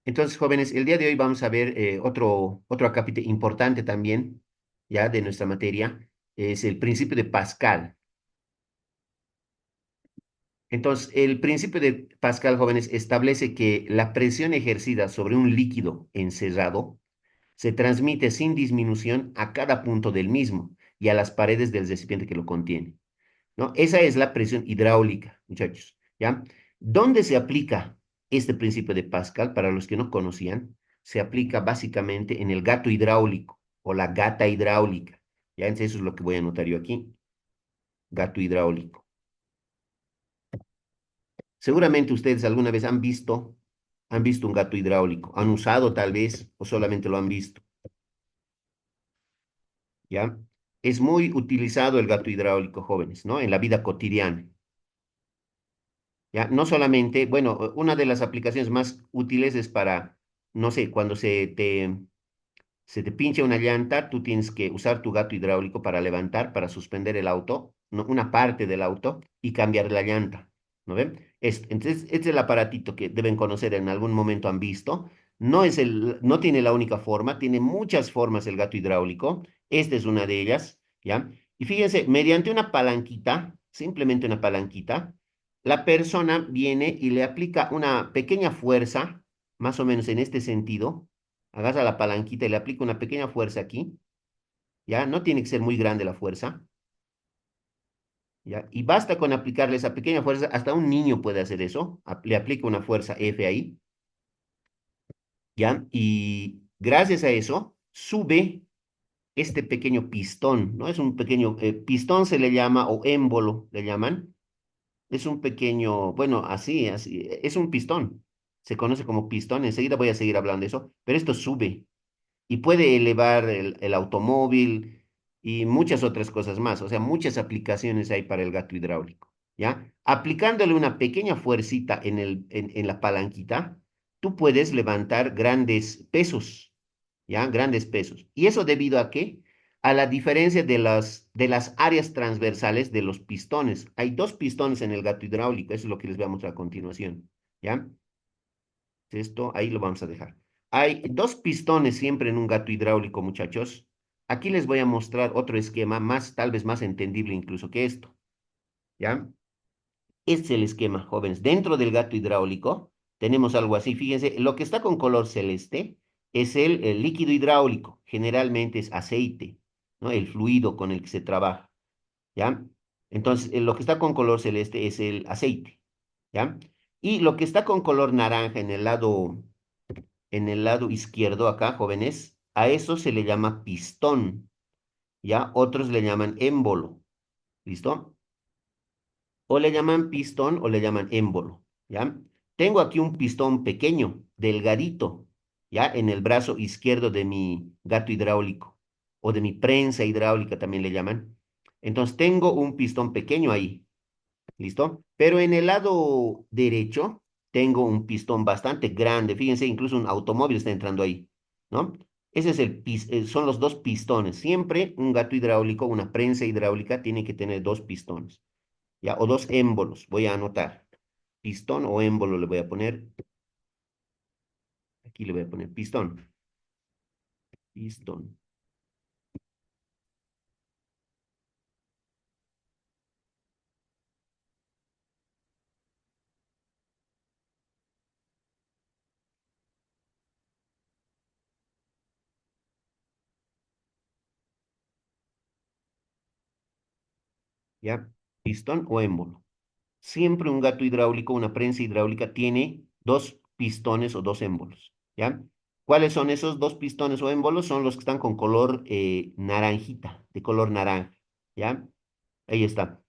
Entonces, jóvenes, el día de hoy vamos a ver otro capítulo importante también, ya de nuestra materia, es el principio de Pascal. Entonces, el principio de Pascal, jóvenes, establece que la presión ejercida sobre un líquido encerrado se transmite sin disminución a cada punto del mismo y a las paredes del recipiente que lo contiene, ¿no? Esa es la presión hidráulica, muchachos, ¿ya? ¿Dónde se aplica este principio de Pascal? Para los que no conocían, se aplica básicamente en el gato hidráulico o la gata hidráulica, ¿ya? Entonces eso es lo que voy a anotar yo aquí, gato hidráulico. Seguramente ustedes alguna vez han visto un gato hidráulico, han usado tal vez o solamente lo han visto, ¿ya? Es muy utilizado el gato hidráulico, jóvenes, ¿no? En la vida cotidiana. ¿Ya? No solamente, bueno, una de las aplicaciones más útiles es para, no sé, cuando se te pincha una llanta, tú tienes que usar tu gato hidráulico para levantar, para suspender el auto, ¿no? Una parte del auto y cambiar la llanta, ¿no ven? Entonces, este es el aparatito que deben conocer, en algún momento han visto. No tiene la única forma, tiene muchas formas el gato hidráulico. Esta es una de ellas, ¿ya? Y fíjense, mediante una palanquita, simplemente una palanquita, la persona viene y le aplica una pequeña fuerza, más o menos en este sentido, agarra la palanquita y le aplica una pequeña fuerza aquí, ¿ya? No tiene que ser muy grande la fuerza, ¿ya? Y basta con aplicarle esa pequeña fuerza, hasta un niño puede hacer eso, le aplica una fuerza F ahí, ¿ya? Y gracias a eso sube este pequeño pistón, ¿no? Es un pequeño pistón se le llama, o émbolo le llaman, es un pequeño, bueno, así, es un pistón, se conoce como pistón, enseguida voy a seguir hablando de eso, pero esto sube y puede elevar el automóvil y muchas otras cosas más. O sea, muchas aplicaciones hay para el gato hidráulico, ¿ya? Aplicándole una pequeña fuercita en la palanquita, tú puedes levantar grandes pesos, ¿ya? Grandes pesos. ¿Y eso debido a qué? A la diferencia de las áreas transversales de los pistones. Hay dos pistones en el gato hidráulico, eso es lo que les voy a mostrar a continuación, ¿ya? Esto ahí lo vamos a dejar. Hay dos pistones siempre en un gato hidráulico, muchachos. Aquí les voy a mostrar otro esquema más, tal vez más entendible incluso que esto, ¿ya? Este es el esquema, jóvenes. Dentro del gato hidráulico tenemos algo así. Fíjense, lo que está con color celeste es el líquido hidráulico. Generalmente es aceite, ¿no? El fluido con el que se trabaja, ¿ya? Entonces, lo que está con color celeste es el aceite, ¿ya? Y lo que está con color naranja en el lado izquierdo acá, jóvenes, a eso se le llama pistón, ¿ya? Otros le llaman émbolo, ¿listo? O le llaman pistón o le llaman émbolo, ¿ya? Tengo aquí un pistón pequeño, delgadito, ¿ya? En el brazo izquierdo de mi gato hidráulico, o de mi prensa hidráulica también le llaman. Entonces tengo un pistón pequeño ahí, ¿listo? Pero en el lado derecho tengo un pistón bastante grande. Fíjense, incluso un automóvil está entrando ahí, ¿no? Ese es son los dos pistones. Siempre un gato hidráulico, una prensa hidráulica, tiene que tener dos pistones, ¿ya? O dos émbolos. Voy a anotar. Pistón o émbolo le voy a poner. Aquí le voy a poner pistón. Pistón. ¿Ya? Pistón o émbolo. Siempre un gato hidráulico, una prensa hidráulica, tiene dos pistones o dos émbolos, ¿ya? ¿Cuáles son esos dos pistones o émbolos? Son los que están con color naranjita, de color naranja, ¿ya? Ahí está.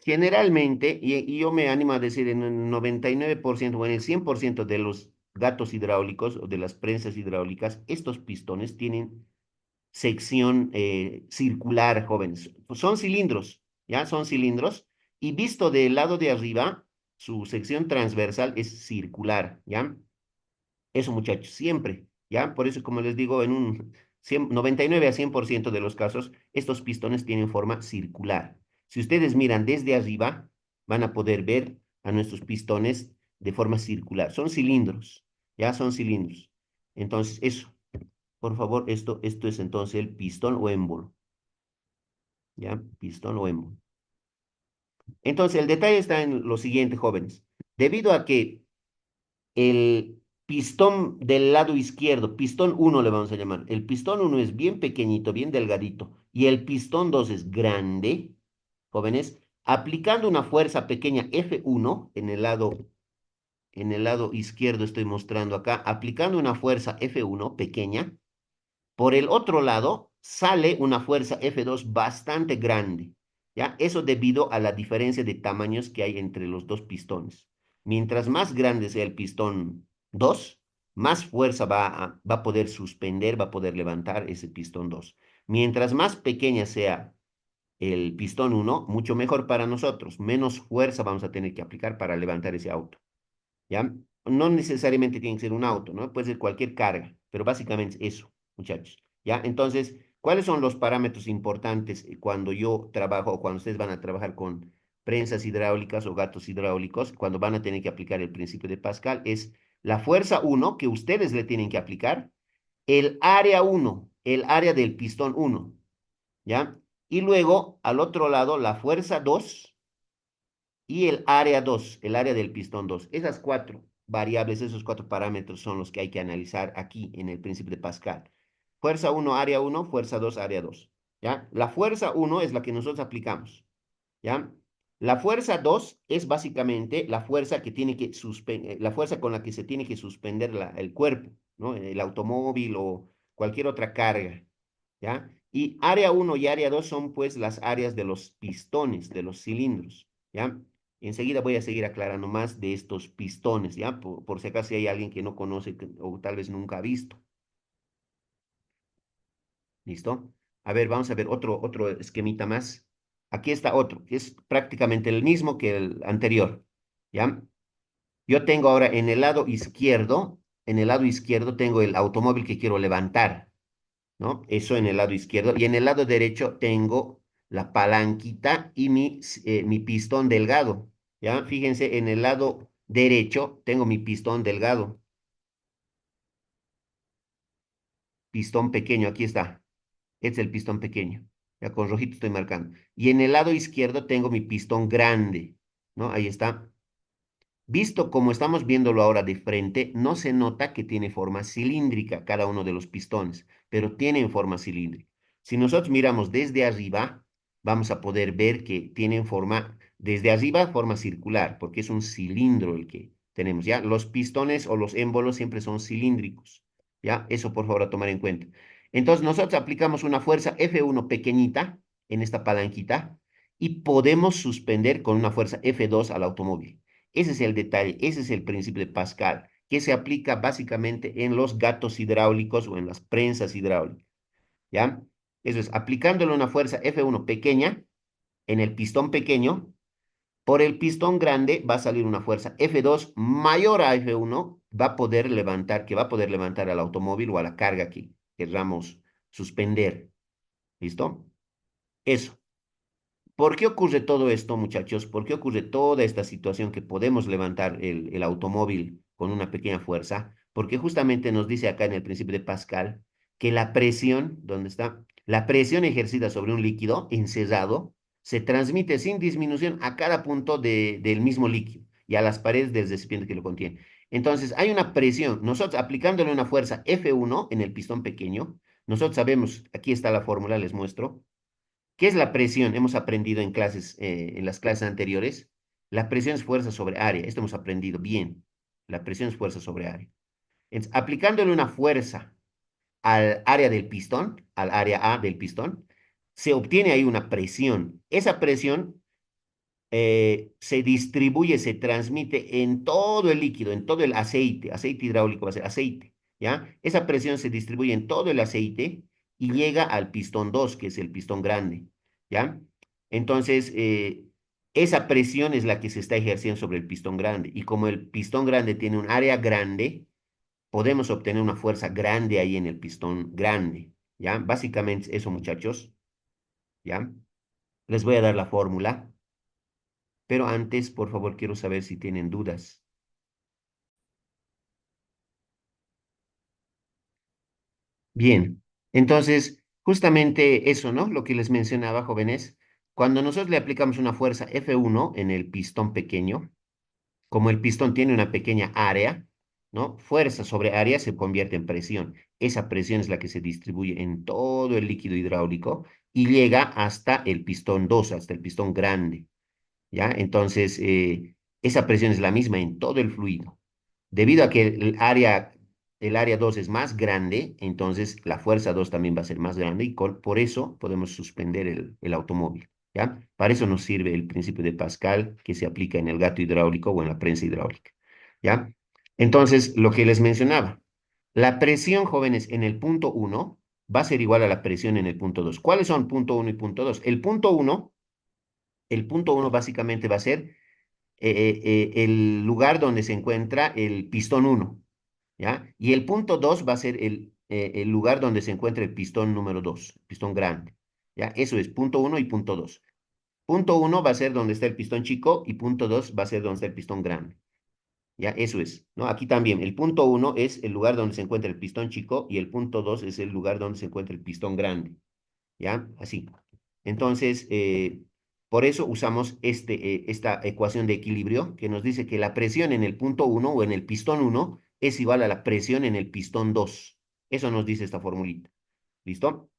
Generalmente, y yo me animo a decir en el 99% o en el 100% de los gatos hidráulicos o de las prensas hidráulicas, estos pistones tienen sección circular, jóvenes. Son cilindros, ¿ya? Son cilindros. Y visto del lado de arriba, su sección transversal es circular, ¿ya? Eso, muchachos, siempre, ¿ya? Por eso, como les digo, en un 99 a 100% de los casos, estos pistones tienen forma circular. Si ustedes miran desde arriba, van a poder ver a nuestros pistones de forma circular. Son cilindros. ya son cilindros. Entonces, eso, por favor, esto es entonces el pistón o émbolo, ya, pistón o émbolo. Entonces, el detalle está en lo siguiente, jóvenes. Debido a que el pistón del lado izquierdo, pistón uno le vamos a llamar, el pistón uno es bien pequeñito, bien delgadito, y el pistón 2 es grande, jóvenes, aplicando una fuerza pequeña F1 en el lado izquierdo estoy mostrando acá, aplicando una fuerza F1 pequeña, por el otro lado, sale una fuerza F2 bastante grande, ¿ya? Eso debido a la diferencia de tamaños que hay entre los dos pistones. Mientras más grande sea el pistón 2, más fuerza va a poder suspender, va a poder levantar ese pistón 2. Mientras más pequeña sea el pistón uno, mucho mejor para nosotros. Menos fuerza vamos a tener que aplicar para levantar ese auto. ¿Ya? No necesariamente tiene que ser un auto, ¿no? Puede ser cualquier carga, pero básicamente es eso, muchachos. ¿Ya? Entonces, ¿cuáles son los parámetros importantes cuando yo trabajo o cuando ustedes van a trabajar con prensas hidráulicas o gatos hidráulicos, cuando van a tener que aplicar el principio de Pascal? Es la fuerza uno que ustedes le tienen que aplicar, el área uno, el área del pistón uno, ¿ya? Y luego, al otro lado, la fuerza 2 y el área 2, el área del pistón 2. Esas cuatro variables, esos cuatro parámetros son los que hay que analizar aquí en el principio de Pascal. Fuerza uno área uno, fuerza 2 área 2. ¿Ya? La fuerza uno es la que nosotros aplicamos. ¿Ya? La fuerza 2 es básicamente la fuerza que tiene que la fuerza con la que se tiene que suspender el cuerpo, ¿no? El automóvil o cualquier otra carga, ¿ya? Y área uno y área 2 son pues las áreas de los pistones, de los cilindros, ¿ya? Enseguida voy a seguir aclarando más de estos pistones, ¿ya? Por si acaso hay alguien que no conoce o tal vez nunca ha visto. ¿Listo? A ver, vamos a ver otro esquemita más. Aquí está otro, que es prácticamente el mismo que el anterior, ¿ya? Yo tengo ahora en el lado izquierdo tengo el automóvil que quiero levantar, ¿no? Eso en el lado izquierdo. Y en el lado derecho tengo la palanquita y mi pistón delgado, ¿ya? Fíjense, en el lado derecho tengo mi pistón delgado, pistón pequeño, aquí está. Este es el pistón pequeño. Ya con rojito estoy marcando. Y en el lado izquierdo tengo mi pistón grande, ¿no? Ahí está. Visto como estamos viéndolo ahora de frente, no se nota que tiene forma cilíndrica cada uno de los pistones, pero tienen forma cilíndrica. Si nosotros miramos desde arriba, vamos a poder ver que tienen forma, desde arriba, forma circular, porque es un cilindro el que tenemos, ¿ya? Los pistones o los émbolos siempre son cilíndricos, ¿ya? Eso por favor a tomar en cuenta. Entonces nosotros aplicamos una fuerza F1 pequeñita en esta palanquita y podemos suspender con una fuerza F2 al automóvil. Ese es el detalle, ese es el principio de Pascal, que se aplica básicamente en los gatos hidráulicos o en las prensas hidráulicas, ¿ya? Eso es, aplicándole una fuerza F1 pequeña en el pistón pequeño, por el pistón grande va a salir una fuerza F2 mayor a F1, que va a poder levantar al automóvil o a la carga que querramos suspender, ¿listo? Eso. ¿Por qué ocurre todo esto, muchachos? ¿Por qué ocurre toda esta situación que podemos levantar el automóvil con una pequeña fuerza? Porque justamente nos dice acá en el principio de Pascal que la presión, ¿dónde está? La presión ejercida sobre un líquido encerrado se transmite sin disminución a cada punto del mismo líquido y a las paredes del recipiente que lo contiene. Entonces, hay una presión. Nosotros aplicándole una fuerza F1 en el pistón pequeño, nosotros sabemos, aquí está la fórmula, les muestro. ¿Qué es la presión? Hemos aprendido en clases, en las clases anteriores. La presión es fuerza sobre área. Esto hemos aprendido bien. La presión es fuerza sobre área. Entonces, aplicándole una fuerza al área del pistón, al área A del pistón, se obtiene ahí una presión. Esa presión se distribuye, se transmite en todo el líquido, en todo el aceite. Aceite hidráulico va a ser aceite, ¿ya? Esa presión se distribuye en todo el aceite y llega al pistón 2 que es el pistón grande, ¿ya? Entonces, esa presión es la que se está ejerciendo sobre el pistón grande. Y como el pistón grande tiene un área grande, podemos obtener una fuerza grande ahí en el pistón grande, ¿ya? Básicamente eso, muchachos, ¿ya? Les voy a dar la fórmula. Pero antes, por favor, quiero saber si tienen dudas. Bien, entonces, justamente eso, ¿no? Lo que les mencionaba, jóvenes, cuando nosotros le aplicamos una fuerza F1 en el pistón pequeño, como el pistón tiene una pequeña área, ¿no? Fuerza sobre área se convierte en presión. Esa presión es la que se distribuye en todo el líquido hidráulico y llega hasta el pistón 2, hasta el pistón grande, ¿ya? Entonces, esa presión es la misma en todo el fluido. Debido a que el área 2 es más grande, entonces la fuerza 2 también va a ser más grande y por eso podemos suspender el automóvil, ¿ya? Para eso nos sirve el principio de Pascal que se aplica en el gato hidráulico o en la prensa hidráulica, ¿ya? Entonces, lo que les mencionaba, la presión, jóvenes, en el punto uno va a ser igual a la presión en el punto 2. ¿Cuáles son punto uno y punto 2? El punto uno básicamente va a ser el lugar donde se encuentra el pistón uno, ¿ya? Y el punto 2 va a ser el lugar donde se encuentra el pistón número 2, pistón grande, ¿ya? Eso es punto uno y punto 2. Punto uno va a ser donde está el pistón chico y punto 2 va a ser donde está el pistón grande, ¿ya? Eso es, ¿no? Aquí también, el punto uno es el lugar donde se encuentra el pistón chico y el punto 2 es el lugar donde se encuentra el pistón grande. ¿Ya? Así. Entonces, por eso usamos esta ecuación de equilibrio que nos dice que la presión en el punto uno o en el pistón uno es igual a la presión en el pistón 2. Eso nos dice esta formulita. ¿Listo?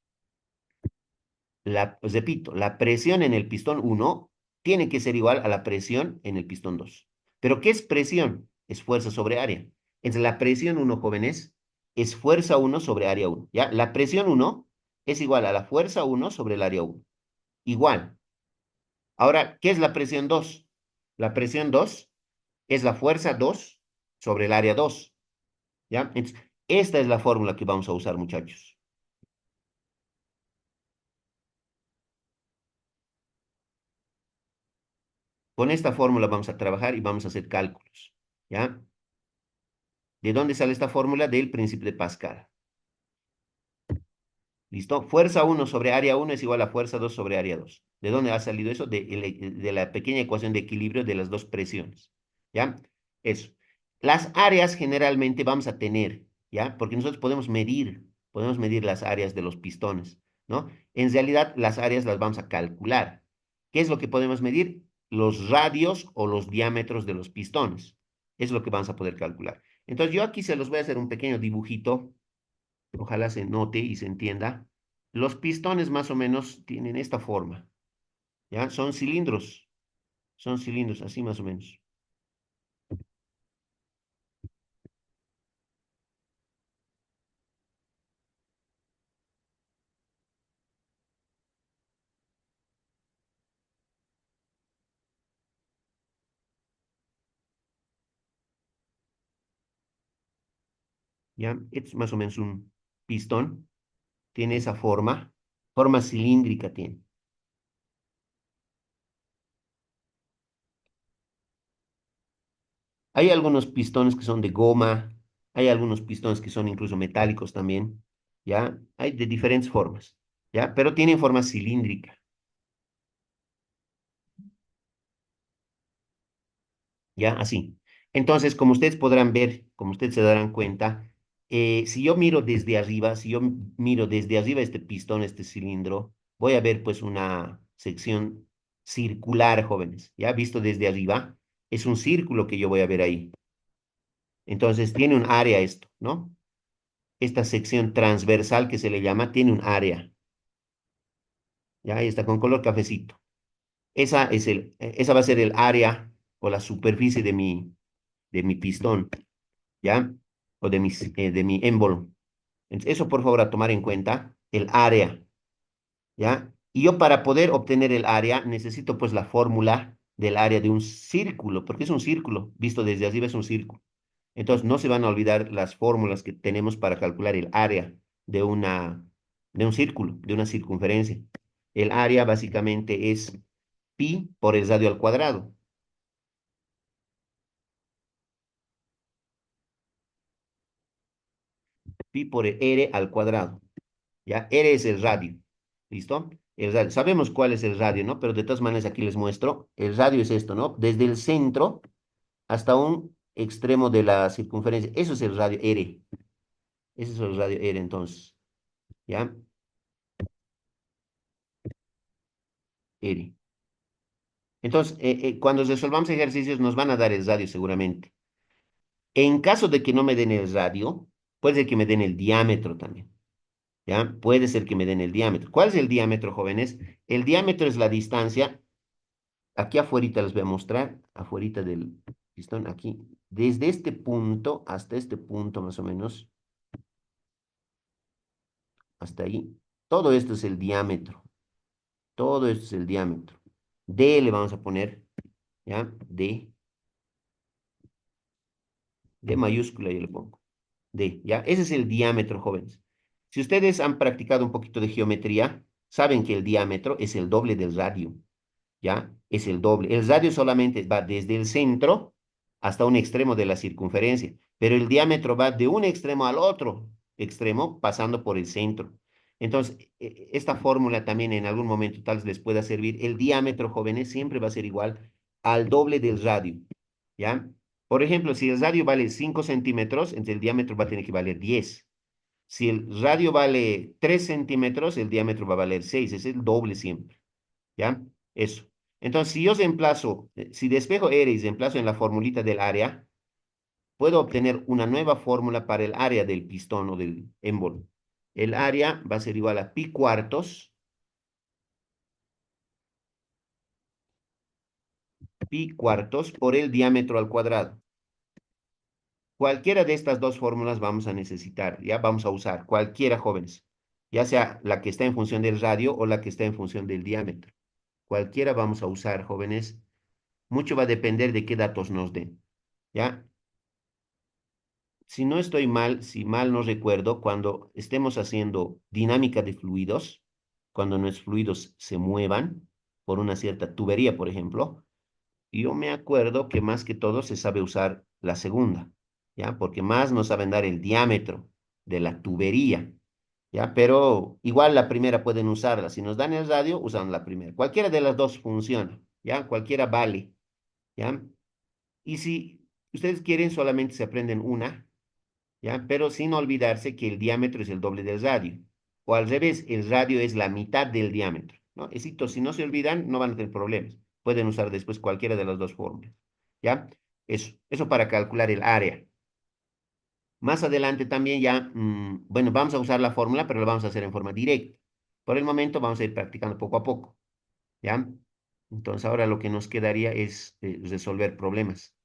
Os repito, la presión en el pistón uno tiene que ser igual a la presión en el pistón 2. ¿Pero qué es presión? Es fuerza sobre área. Entonces, la presión uno, jóvenes, es fuerza uno sobre área uno. ¿Ya? La presión uno es igual a la fuerza uno sobre el área uno. Igual. Ahora, ¿qué es la presión 2? La presión 2 es la fuerza 2 sobre el área 2. ¿Ya? Entonces, esta es la fórmula que vamos a usar, muchachos. Con esta fórmula vamos a trabajar y vamos a hacer cálculos. ¿Ya? ¿De dónde sale esta fórmula? Del principio de Pascal. ¿Listo? Fuerza uno sobre área uno es igual a fuerza 2 sobre área 2. ¿De dónde ha salido eso? De la pequeña ecuación de equilibrio de las dos presiones. ¿Ya? Eso. Las áreas generalmente vamos a tener, ¿ya? Porque nosotros podemos medir las áreas de los pistones, ¿no? En realidad, las áreas las vamos a calcular. ¿Qué es lo que podemos medir? Los radios o los diámetros de los pistones. Es lo que vamos a poder calcular. Entonces, yo aquí se los voy a hacer un pequeño dibujito. Ojalá se note y se entienda. Los pistones más o menos tienen esta forma, ¿ya? Son cilindros, así más o menos, ¿ya? Es más o menos un pistón, tiene esa forma cilíndrica tiene. Hay algunos pistones que son de goma, hay algunos pistones que son incluso metálicos también, ¿ya? Hay de diferentes formas, ¿ya? Pero tienen forma cilíndrica. ¿Ya? Así. Entonces, como ustedes podrán ver, como ustedes se darán cuenta, si yo miro desde arriba, si yo miro desde arriba este pistón, este cilindro, voy a ver pues una sección circular, jóvenes. ¿Ya? Visto desde arriba, es un círculo que yo voy a ver ahí. Entonces, tiene un área esto, ¿no? Esta sección transversal que se le llama, tiene un área. ¿Ya? Ahí está con color cafecito. Esa va a ser el área o la superficie de mi pistón. ¿Ya? O de mi émbolo. Entonces, eso por favor a tomar en cuenta, el área, ¿ya? Y yo para poder obtener el área necesito pues la fórmula del área de un círculo, porque es un círculo, visto desde arriba es un círculo. Entonces, no se van a olvidar las fórmulas que tenemos para calcular el área de de un círculo, de una circunferencia. El área básicamente es pi por el radio al cuadrado. Pi por el r al cuadrado. ¿Ya? R es el radio. ¿Listo? El radio. Sabemos cuál es el radio, ¿no? Pero de todas maneras aquí les muestro. El radio es esto, ¿no? Desde el centro hasta un extremo de la circunferencia. Eso es el radio R. Ese es el radio R, entonces. ¿ya? R. Entonces, cuando resolvamos ejercicios nos van a dar el radio seguramente. En caso de que no me den el radio, puede ser que me den el diámetro también, ¿ya? Puede ser que me den el diámetro. ¿Cuál es el diámetro, jóvenes? El diámetro es la distancia, aquí afuera les voy a mostrar, afuera del pistón, aquí, desde este punto hasta este punto más o menos, hasta ahí. Todo esto es el diámetro, todo esto es el diámetro. D le vamos a poner, ¿ya? D mayúscula yo le pongo. D, ¿ya? Ese es el diámetro, jóvenes. Si ustedes han practicado un poquito de geometría, saben que el diámetro es el doble del radio, ¿ya? Es el doble. El radio solamente va desde el centro hasta un extremo de la circunferencia, pero el diámetro va de un extremo al otro extremo pasando por el centro. Entonces, esta fórmula también en algún momento tal vez les pueda servir. El diámetro, jóvenes, siempre va a ser igual al doble del radio, ¿ya? Por ejemplo, si el radio vale 5 centímetros, entonces el diámetro va a tener que valer 10. Si el radio vale 3 centímetros, el diámetro va a valer 6. Es el doble siempre. ¿Ya? Eso. Entonces, si yo reemplazo, si despejo R y reemplazo en la formulita del área, puedo obtener una nueva fórmula para el área del pistón o del émbolo. El área va a ser igual a pi cuartos por el diámetro al cuadrado. Cualquiera de estas dos fórmulas vamos a necesitar, ya vamos a usar, cualquiera, jóvenes, ya sea la que está en función del radio o la que está en función del diámetro. Cualquiera vamos a usar, jóvenes. Mucho va a depender de qué datos nos den, ¿ya? Si no estoy mal, si mal no recuerdo, cuando estemos haciendo dinámica de fluidos, cuando nuestros fluidos se muevan por una cierta tubería, por ejemplo, yo me acuerdo que más que todo se sabe usar la segunda, ¿ya? Porque más nos saben dar el diámetro de la tubería, ¿ya? Pero igual la primera pueden usarla. Si nos dan el radio, usan la primera. Cualquiera de las dos funciona, ¿ya? Cualquiera vale, ¿ya? Y si ustedes quieren, solamente se aprenden una, ¿ya? Pero sin olvidarse que el diámetro es el doble del radio. O al revés, el radio es la mitad del diámetro, ¿no? Esito, si no se olvidan, no van a tener problemas. Pueden usar después cualquiera de las dos fórmulas, ¿ya? Eso para calcular el área. Más adelante también ya, bueno, vamos a usar la fórmula, pero lo vamos a hacer en forma directa. Por el momento vamos a ir practicando poco a poco, ¿ya? Entonces ahora lo que nos quedaría es resolver problemas.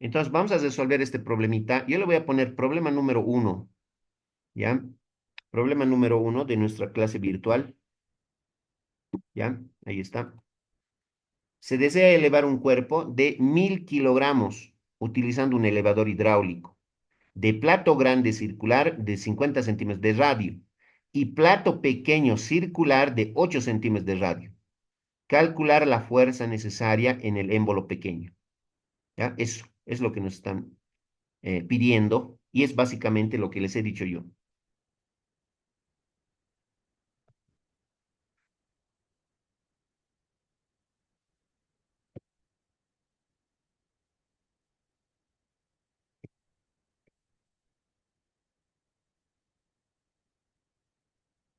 Entonces vamos a resolver este problemita. Yo le voy a poner problema número uno, ¿ya? Problema número uno de nuestra clase virtual, ¿ya? Ahí está. Se desea elevar un cuerpo de 1000 kilogramos utilizando un elevador hidráulico, de plato grande circular de 50 centímetros de radio y plato pequeño circular de 8 centímetros de radio. Calcular la fuerza necesaria en el émbolo pequeño, ¿ya? Eso es lo que nos están pidiendo y es básicamente lo que les he dicho yo.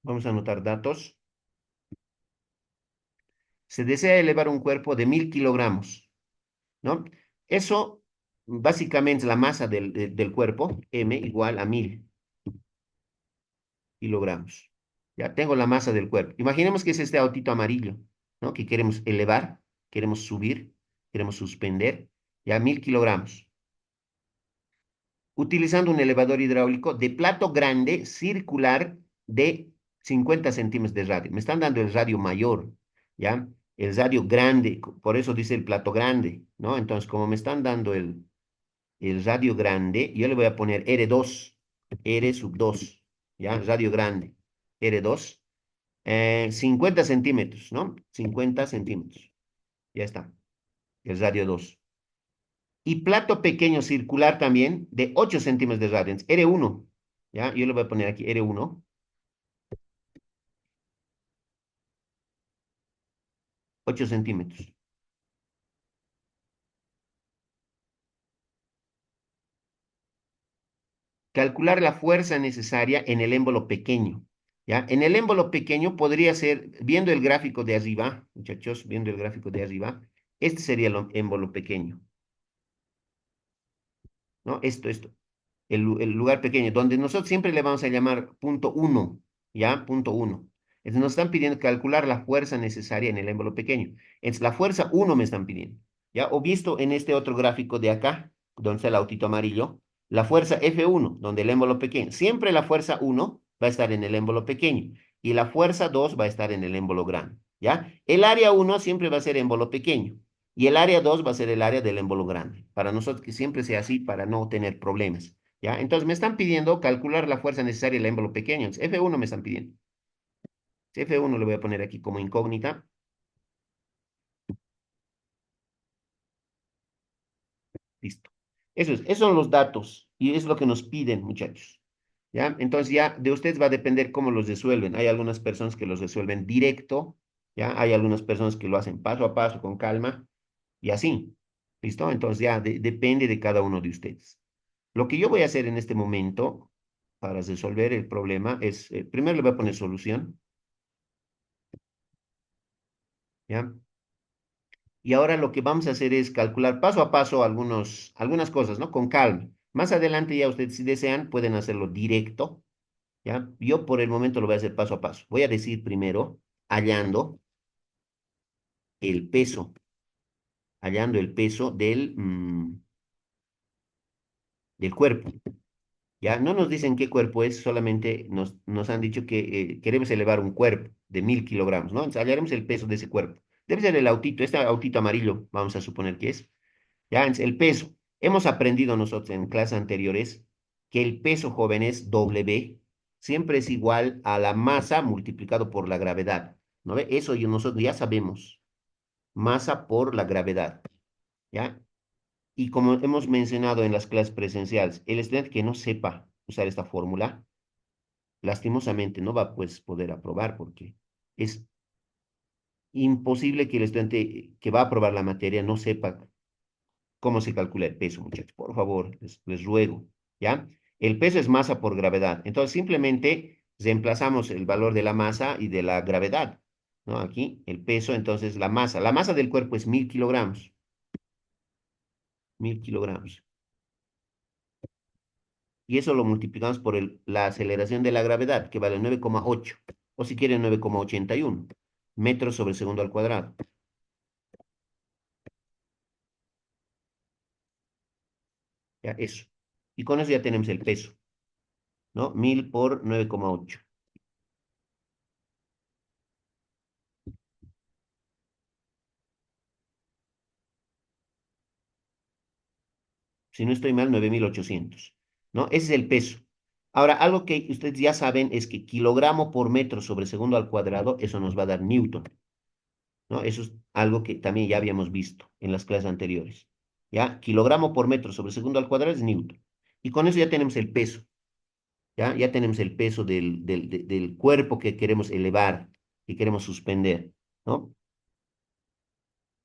Vamos a anotar datos. Se desea elevar un cuerpo de 1000 kilogramos, ¿no? Eso básicamente es la masa del cuerpo, M igual a 1000 kilogramos. Ya tengo la masa del cuerpo. Imaginemos que es este autito amarillo, ¿no? Que queremos elevar, queremos subir, queremos suspender, ya 1000 kilogramos. Utilizando un elevador hidráulico de plato grande circular de 50 centímetros de radio. Me están dando el radio mayor, ¿ya? El radio grande, por eso dice el plato grande, ¿no? Entonces, como me están dando el radio grande, yo le voy a poner R2, R sub 2, ¿ya? Radio grande, R2, 50 centímetros, ¿no? 50 centímetros, ya está, el radio 2. Y plato pequeño circular también de 8 centímetros de radio, R1, ¿ya? Yo le voy a poner aquí R1, 8 centímetros. calcular la fuerza necesaria en el émbolo pequeño. ¿Ya? En el émbolo pequeño podría ser, viendo el gráfico de arriba, muchachos, viendo el gráfico de arriba, este sería el émbolo pequeño, ¿no? Esto, el lugar pequeño, donde nosotros siempre le vamos a llamar punto uno, ¿ya? Punto uno. Entonces nos están pidiendo calcular la fuerza necesaria en el émbolo pequeño. Entonces la fuerza uno me están pidiendo, ¿ya? O visto en este otro gráfico de acá, donde está el autito amarillo, la fuerza F1, donde el émbolo pequeño. Siempre la fuerza uno va a estar en el émbolo pequeño y la fuerza 2 va a estar en el émbolo grande, ¿ya? El área uno siempre va a ser émbolo pequeño. Y el área 2 va a ser el área del émbolo grande. Para nosotros que siempre sea así, para no tener problemas. ¿Ya? Entonces me están pidiendo calcular la fuerza necesaria en el émbolo pequeño. Entonces, F1 me están pidiendo. F1 le voy a poner aquí como incógnita. Listo. Esos son los datos y es lo que nos piden, muchachos. ¿Ya? Entonces ya de ustedes va a depender cómo los resuelven. Hay algunas personas que los resuelven directo, ¿ya? Hay algunas personas que lo hacen paso a paso, con calma, y así. ¿Listo? Entonces ya depende de cada uno de ustedes. Lo que yo voy a hacer en este momento para resolver el problema es, primero le voy a poner solución, ¿ya? Y ahora lo que vamos a hacer es calcular paso a paso algunas cosas, ¿no? Con calma. Más adelante ya ustedes, si desean, pueden hacerlo directo, ¿ya? Yo por el momento lo voy a hacer paso a paso. Voy a decir primero, hallando el peso, hallando el peso del cuerpo, ¿ya? No nos dicen qué cuerpo es, solamente nos han dicho que queremos elevar un cuerpo de 1000 kilogramos, ¿no? Entonces hallaremos el peso de ese cuerpo. Debe ser el autito, este autito amarillo, vamos a suponer que es. Ya, el peso. Hemos aprendido nosotros en clases anteriores que el peso, jóvenes, W, siempre es igual a la masa multiplicado por la gravedad. ¿No ve? Eso nosotros ya sabemos. Masa por la gravedad. ¿Ya? Y como hemos mencionado en las clases presenciales, el estudiante que no sepa usar esta fórmula, lastimosamente no va a pues, poder aprobar porque es imposible que el estudiante que va a aprobar la materia no sepa cómo se calcula el peso, muchachos. Por favor, les ruego, ¿ya? El peso es masa por gravedad. Entonces, simplemente reemplazamos el valor de la masa y de la gravedad, ¿no? Aquí, el peso, entonces, la masa. La masa del cuerpo es 1000 kilogramos. 1000 kilogramos. Y eso lo multiplicamos por la aceleración de la gravedad, que vale 9,8. O si quieren, 9,81 metros sobre segundo al cuadrado. ¿Ya? Eso. Y con eso ya tenemos el peso, ¿no? 1000 por 9,8. Si no estoy mal, 9800, ¿no? Ese es el peso. Ahora, algo que ustedes ya saben es que kilogramo por metro sobre segundo al cuadrado, eso nos va a dar newton, ¿no? Eso es algo que también ya habíamos visto en las clases anteriores, ¿ya? Kilogramo por metro sobre segundo al cuadrado es newton. Y con eso ya tenemos el peso, ¿ya? Ya tenemos el peso del cuerpo que queremos elevar, que queremos suspender, ¿no?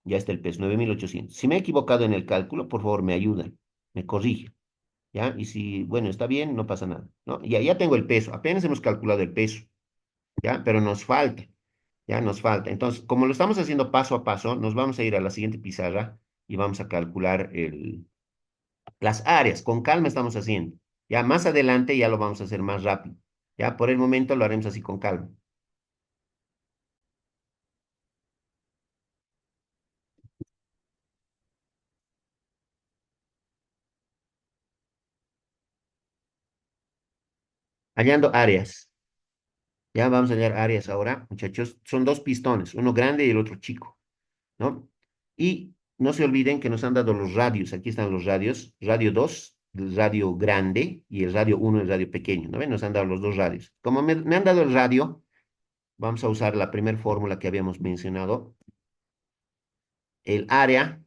Ya está el peso, 9800. Si me he equivocado en el cálculo, por favor, me ayudan, me corrigen. ¿Ya? Y si, bueno, está bien, no pasa nada, ¿no? Ya tengo el peso, apenas hemos calculado el peso, ¿ya? Pero nos falta, ya nos falta. Entonces, como lo estamos haciendo paso a paso, nos vamos a ir a la siguiente pizarra y vamos a calcular las áreas. Con calma estamos haciendo. Ya más adelante ya lo vamos a hacer más rápido. Ya por el momento lo haremos así con calma. Hallando áreas. Ya vamos a hallar áreas ahora, muchachos. Son dos pistones, uno grande y el otro chico, ¿no? Y no se olviden que nos han dado los radios. Aquí están los radios. Radio 2, el radio grande, y el radio uno, el radio pequeño. ¿No ven? Nos han dado los dos radios. Como me han dado el radio, vamos a usar la primera fórmula que habíamos mencionado. El área,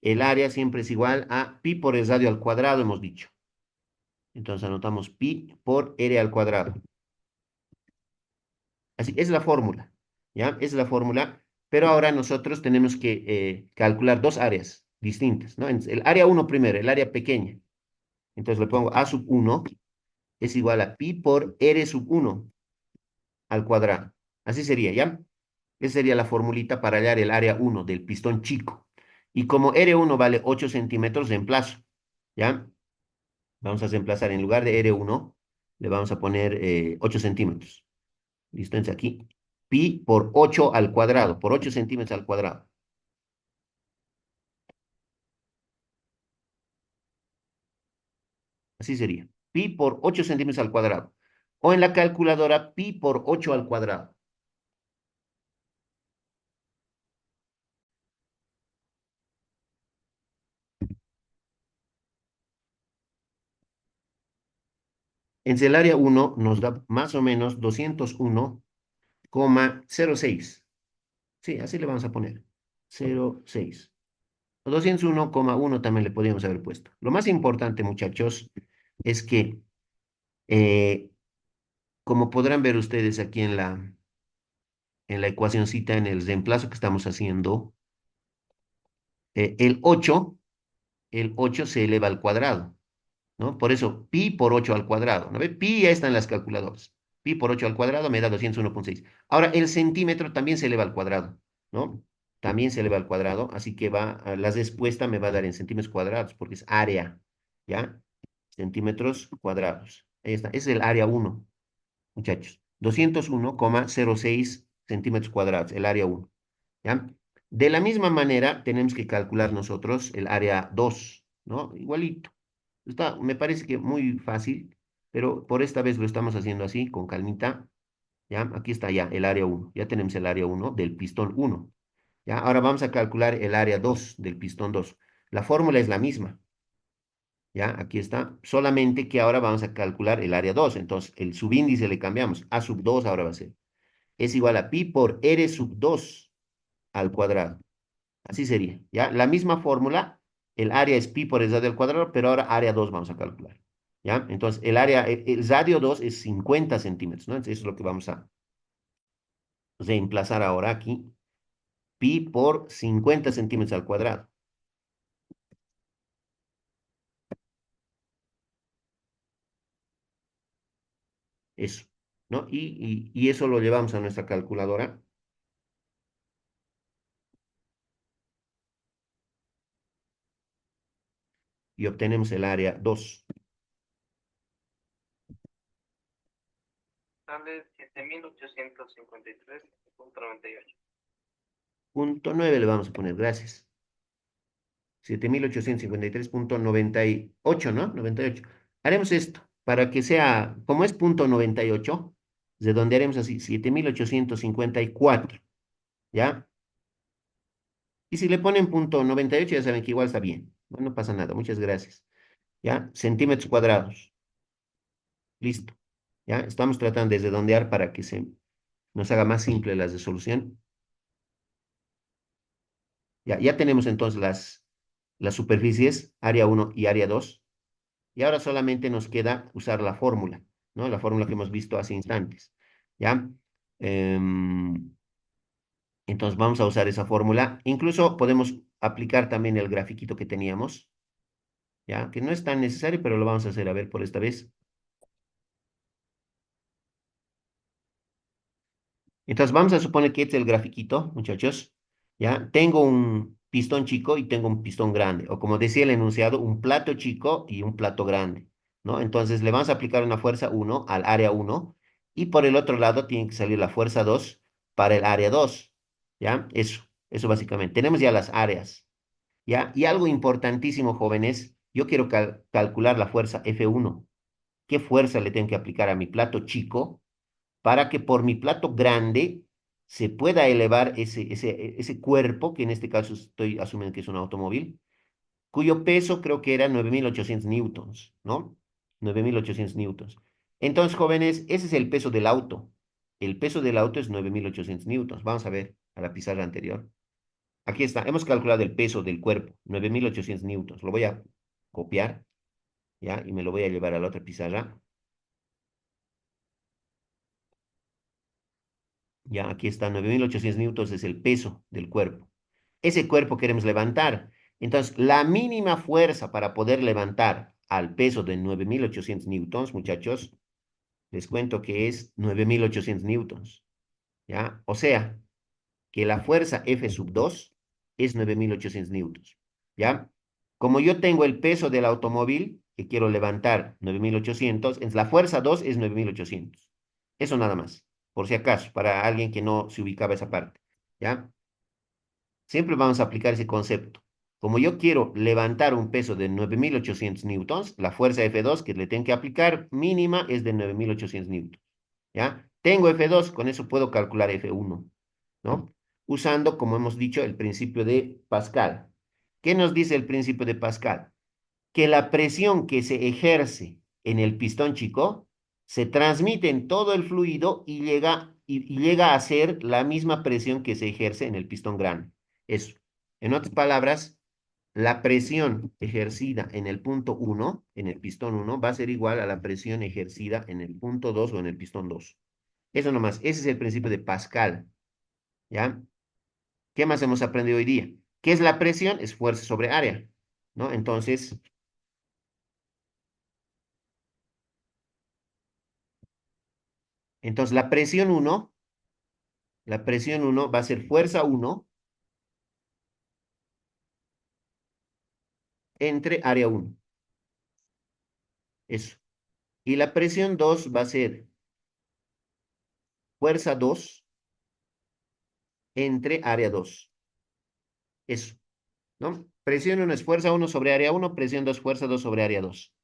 el área siempre es igual a pi por el radio al cuadrado, hemos dicho. Entonces anotamos pi por r al cuadrado. Así, es la fórmula, ¿ya? Es la fórmula, pero ahora nosotros tenemos que calcular dos áreas distintas, ¿no? El área uno primero, el área pequeña. Entonces le pongo A sub uno es igual a pi por R sub uno al cuadrado. Así sería, ¿ya? Esa sería la formulita para hallar el área uno del pistón chico. Y como R1 vale 8 centímetros, reemplazo, ¿ya? Vamos a reemplazar en lugar de R1, le vamos a poner 8 centímetros. Listo, entonces aquí, pi por 8 al cuadrado, por 8 centímetros al cuadrado. Así sería. Pi por 8 centímetros al cuadrado. O en la calculadora, pi por 8 al cuadrado. En el área uno nos da más o menos 201,06. Sí, así le vamos a poner. 0,6. O 201,1 también le podríamos haber puesto. Lo más importante, muchachos, es que, eh, como podrán ver ustedes aquí en la ecuacióncita, en el reemplazo que estamos haciendo, el ocho se eleva al cuadrado, ¿no? Por eso, pi por 8 al cuadrado, ¿no ve? Pi ya está en las calculadoras. Pi por 8 al cuadrado me da 201,6. Ahora, el centímetro también se eleva al cuadrado, ¿no? También se eleva al cuadrado, así que la respuesta me va a dar en centímetros cuadrados, porque es área, ¿ya? Centímetros cuadrados. Ahí está, ese es el área uno, muchachos. 201,06 centímetros cuadrados, el área uno, ¿ya? De la misma manera, tenemos que calcular nosotros el área 2, ¿no? Igualito. Me parece que muy fácil, pero por esta vez lo estamos haciendo así, con calmita. ¿Ya? Aquí está ya el área uno. Ya tenemos el área uno del pistón uno. ¿Ya? Ahora vamos a calcular el área 2 del pistón dos. La fórmula es la misma. ¿Ya? Aquí está. Solamente que ahora vamos a calcular el área 2. Entonces, el subíndice le cambiamos. A sub 2 ahora va a ser. Es igual a pi por R sub 2 al cuadrado. Así sería, ¿ya? La misma fórmula, el área es pi por el radio al cuadrado, pero ahora área 2 vamos a calcular, ¿ya? Entonces, el radio 2 es 50 centímetros, ¿no? Entonces, eso es lo que vamos a reemplazar ahora aquí, pi por 50 centímetros al cuadrado, eso, ¿no? Y eso lo llevamos a nuestra calculadora y obtenemos el área 2. Sale 7853,98. Punto 9 le vamos a poner, gracias. 7853,98, ¿no? 98. Haremos esto para que sea, como es punto 98, redondearemos así, 7854, ¿ya? Y si le ponen punto 98, ya saben que igual está bien. No, no pasa nada, muchas gracias. ¿Ya? Centímetros cuadrados, listo. ¿Ya? Estamos tratando de redondear para que se nos haga más simple la resolución. Ya tenemos entonces las superficies, área uno y área 2. Y ahora solamente nos queda usar la fórmula, ¿no? La fórmula que hemos visto hace instantes, ¿ya? Em, entonces vamos a usar esa fórmula. Incluso podemos aplicar también el grafiquito que teníamos, ¿ya? Que no es tan necesario, pero lo vamos a hacer a ver por esta vez. Entonces vamos a suponer que este es el grafiquito, muchachos. ¿Ya? Tengo un pistón chico y tengo un pistón grande. O como decía el enunciado, un plato chico y un plato grande, ¿no? Entonces le vamos a aplicar una fuerza uno al área uno y por el otro lado tiene que salir la fuerza 2 para el área 2. ¿Ya? Eso básicamente. Tenemos ya las áreas. ¿Ya? Y algo importantísimo, jóvenes, yo quiero calcular la fuerza F1. ¿Qué fuerza le tengo que aplicar a mi plato chico para que por mi plato grande se pueda elevar ese cuerpo, que en este caso estoy asumiendo que es un automóvil, cuyo peso creo que era 9.800 newtons, ¿no? 9.800 newtons. Entonces, jóvenes, ese es el peso del auto. El peso del auto es 9.800 newtons. Vamos a ver a la pizarra anterior. Aquí está. Hemos calculado el peso del cuerpo, 9.800 newtons. Lo voy a copiar, ¿ya? Y me lo voy a llevar a la otra pizarra. Ya, aquí está, 9.800 newtons es el peso del cuerpo. Ese cuerpo queremos levantar. Entonces, la mínima fuerza para poder levantar al peso de 9.800 newtons, muchachos, les cuento que es 9.800 newtons, ¿ya? O sea, que la fuerza F sub 2 es 9.800 newtons, ¿ya? Como yo tengo el peso del automóvil que quiero levantar 9.800, entonces la fuerza 2 es 9.800. Eso nada más, por si acaso, para alguien que no se ubicaba esa parte, ¿ya? Siempre vamos a aplicar ese concepto. Como yo quiero levantar un peso de 9.800 newtons, la fuerza F2 que le tengo que aplicar mínima es de 9.800 newtons, ¿ya? Tengo F2, con eso puedo calcular F1, ¿no? Usando, como hemos dicho, el principio de Pascal. ¿Qué nos dice el principio de Pascal? Que la presión que se ejerce en el pistón chico se transmite en todo el fluido y llega a ser la misma presión que se ejerce en el pistón grande. Eso. En otras palabras, la presión ejercida en el punto uno, en el pistón uno, va a ser igual a la presión ejercida en el punto 2 o en el pistón 2. Eso nomás, ese es el principio de Pascal, ¿ya? ¿Qué más hemos aprendido hoy día? ¿Qué es la presión? Es fuerza sobre área, ¿no? Entonces la presión uno va a ser fuerza uno entre área uno. Eso. Y la presión 2 va a ser fuerza 2 entre área 2. Eso, ¿no? Presión uno es fuerza uno sobre área uno, presión 2 fuerza 2 sobre área 2.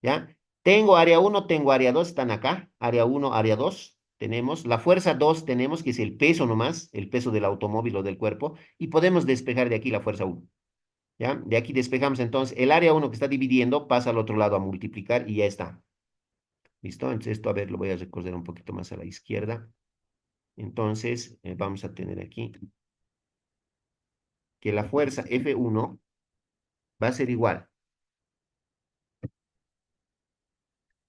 ¿Ya? Tengo área uno, tengo área 2, están acá. Área uno, área 2. Tenemos la fuerza 2, tenemos que es el peso nomás, el peso del automóvil o del cuerpo, y podemos despejar de aquí la fuerza uno. ¿Ya? De aquí despejamos entonces el área uno que está dividiendo, pasa al otro lado a multiplicar y ya está. ¿Listo? Entonces esto, a ver, lo voy a recordar un poquito más a la izquierda. Entonces, vamos a tener aquí que la fuerza F1 va a ser igual.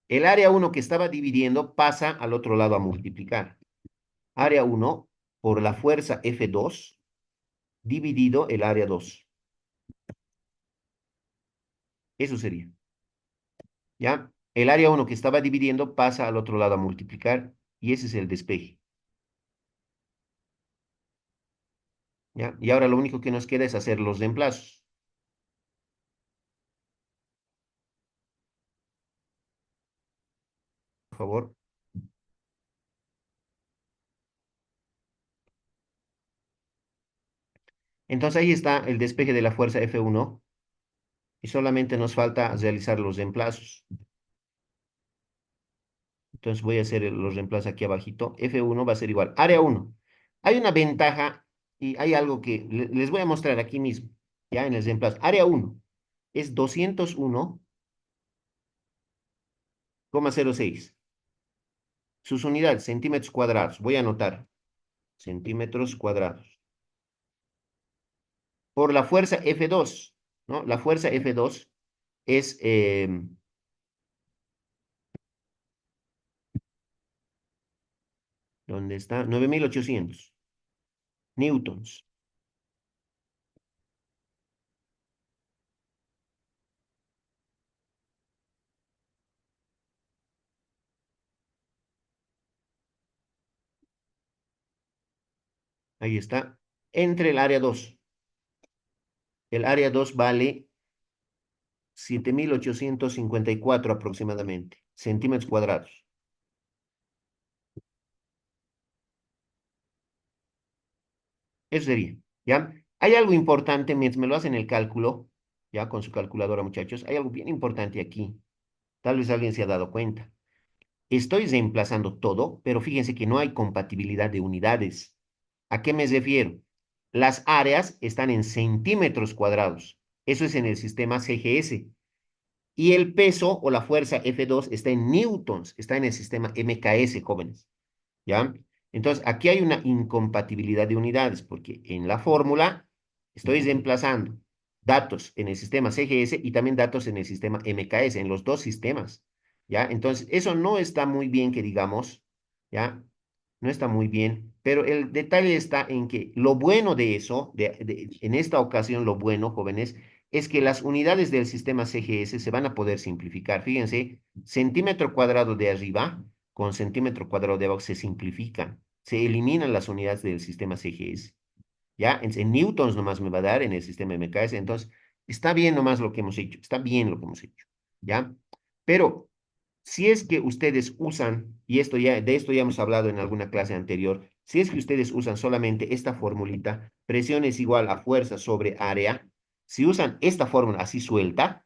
El área uno que estaba dividiendo pasa al otro lado a multiplicar. Área uno por la fuerza F2 dividido el área 2. Eso sería. ¿Ya? El área uno que estaba dividiendo pasa al otro lado a multiplicar y ese es el despeje. ¿Ya? Y ahora lo único que nos queda es hacer los reemplazos. Por favor. Entonces ahí está el despeje de la fuerza F1 y solamente nos falta realizar los reemplazos. Entonces voy a hacer los reemplazos aquí abajito. F1 va a ser igual. Área uno. Hay una ventaja y hay algo que les voy a mostrar aquí mismo, ya en el reemplazo. Área uno es 201,06. Sus unidades, centímetros cuadrados. Voy a anotar. Centímetros cuadrados. Por la fuerza F2, ¿no? La fuerza F2 es, ¿dónde está? 9.800 newtons. Ahí está. Entre el área 2. El área 2 vale 7.854 aproximadamente, centímetros cuadrados. Eso sería, ¿ya? Hay algo importante, mientras me lo hacen el cálculo, ya con su calculadora, muchachos, hay algo bien importante aquí. Tal vez alguien se ha dado cuenta. Estoy reemplazando todo, pero fíjense que no hay compatibilidad de unidades. ¿A qué me refiero? Las áreas están en centímetros cuadrados. Eso es en el sistema CGS. Y el peso o la fuerza F2 está en newtons, está en el sistema MKS, jóvenes. ¿Ya? Entonces, aquí hay una incompatibilidad de unidades, porque en la fórmula estoy reemplazando datos en el sistema CGS y también datos en el sistema MKS, en los dos sistemas, ¿ya? Entonces, eso no está muy bien que digamos, ¿ya? No está muy bien, pero el detalle está en que lo bueno de eso, en esta ocasión, lo bueno, jóvenes, es que las unidades del sistema CGS se van a poder simplificar. Fíjense, centímetro cuadrado de arriba con centímetro cuadrado de abajo se simplifican. Se eliminan las unidades del sistema CGS. ¿Ya? En newtons nomás me va a dar en el sistema MKS. Entonces, está bien nomás lo que hemos hecho. Está bien lo que hemos hecho. ¿Ya? Pero si es que ustedes usan, y de esto ya hemos hablado en alguna clase anterior, si es que ustedes usan solamente esta formulita, presión es igual a fuerza sobre área, si usan esta fórmula así suelta,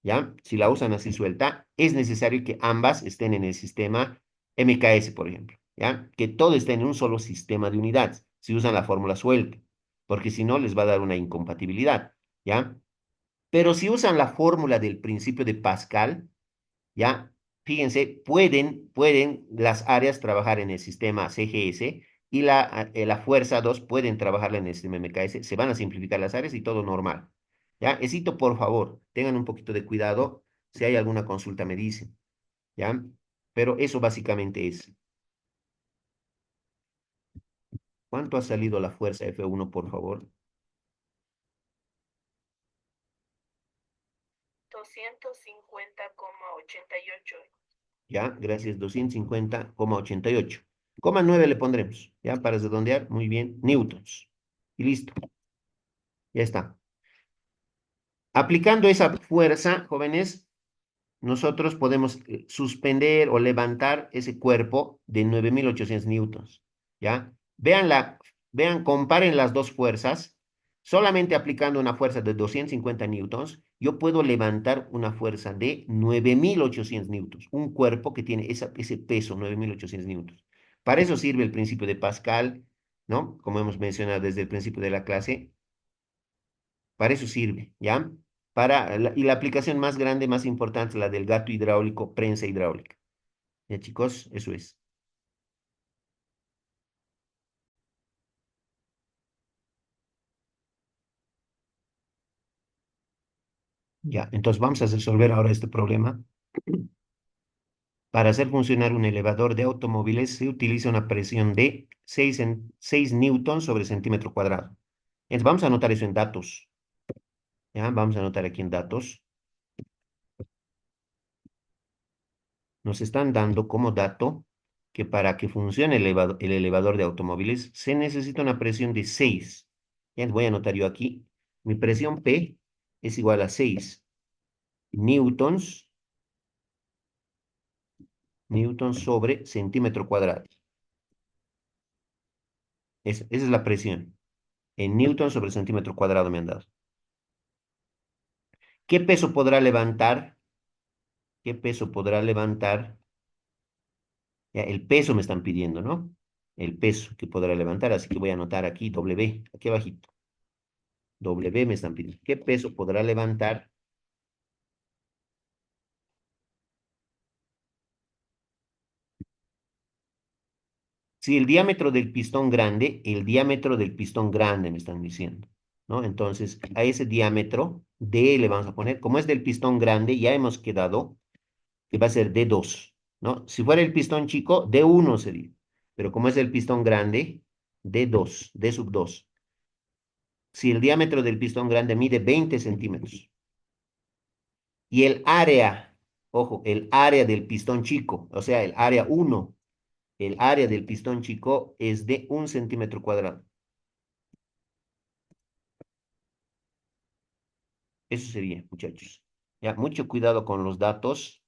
¿ya? Si la usan así suelta, es necesario que ambas estén en el sistema MKS, por ejemplo, ¿ya? Que todo esté en un solo sistema de unidades, si usan la fórmula suelta, porque si no les va a dar una incompatibilidad, ¿ya? Pero si usan la fórmula del principio de Pascal, ¿ya? Fíjense, pueden las áreas trabajar en el sistema CGS y la fuerza 2 pueden trabajar en el sistema MKS. Se van a simplificar las áreas y todo normal. ¿Ya? Esito, por favor, tengan un poquito de cuidado. Si hay alguna consulta, me dicen. ¿Ya? Pero eso básicamente es. ¿Cuánto ha salido la fuerza F1, por favor? 250,88. ¿Ya? Gracias, 250,88. Coma 9 le pondremos, ¿ya? Para redondear, muy bien, newtons. Y listo, ya está. Aplicando esa fuerza, jóvenes, nosotros podemos suspender o levantar ese cuerpo de 9.800 newtons, ¿ya? Comparen las dos fuerzas. Solamente aplicando una fuerza de 250 newtons, yo puedo levantar una fuerza de 9.800 newtons, un cuerpo que tiene ese peso, 9.800 newtons. Para eso sirve el principio de Pascal, ¿no? Como hemos mencionado desde el principio de la clase, para eso sirve, ¿ya? Y la aplicación más grande, más importante, la del gato hidráulico, prensa hidráulica. Ya, chicos, eso es. Ya, entonces vamos a resolver ahora este problema. Para hacer funcionar un elevador de automóviles se utiliza una presión de 6 newtons sobre centímetro cuadrado. Entonces vamos a anotar eso en datos. Ya, vamos a anotar aquí en datos. Nos están dando como dato que para que funcione el elevador de automóviles se necesita una presión de 6. Ya voy a anotar yo aquí. Mi presión P es igual a 6 newtons, newtons sobre centímetro cuadrado. Esa es la presión. En newtons sobre centímetro cuadrado me han dado. ¿Qué peso podrá levantar? ¿Qué peso podrá levantar? Ya, el peso me están pidiendo, ¿no? El peso que podrá levantar, así que voy a anotar aquí W, aquí abajito. W me están pidiendo. ¿Qué peso podrá levantar? Si el diámetro del pistón grande, el diámetro del pistón grande me están diciendo, ¿no? Entonces, a ese diámetro D le vamos a poner, como es del pistón grande, ya hemos quedado que va a ser D2, ¿no? Si fuera el pistón chico, D1 sería, pero como es el pistón grande, D2, D sub 2. Si el diámetro del pistón grande mide 20 centímetros y el área, ojo, el área del pistón chico, o sea, el área 1, el área del pistón chico es de 1 centímetro cuadrado. Eso sería, muchachos. Ya, mucho cuidado con los datos,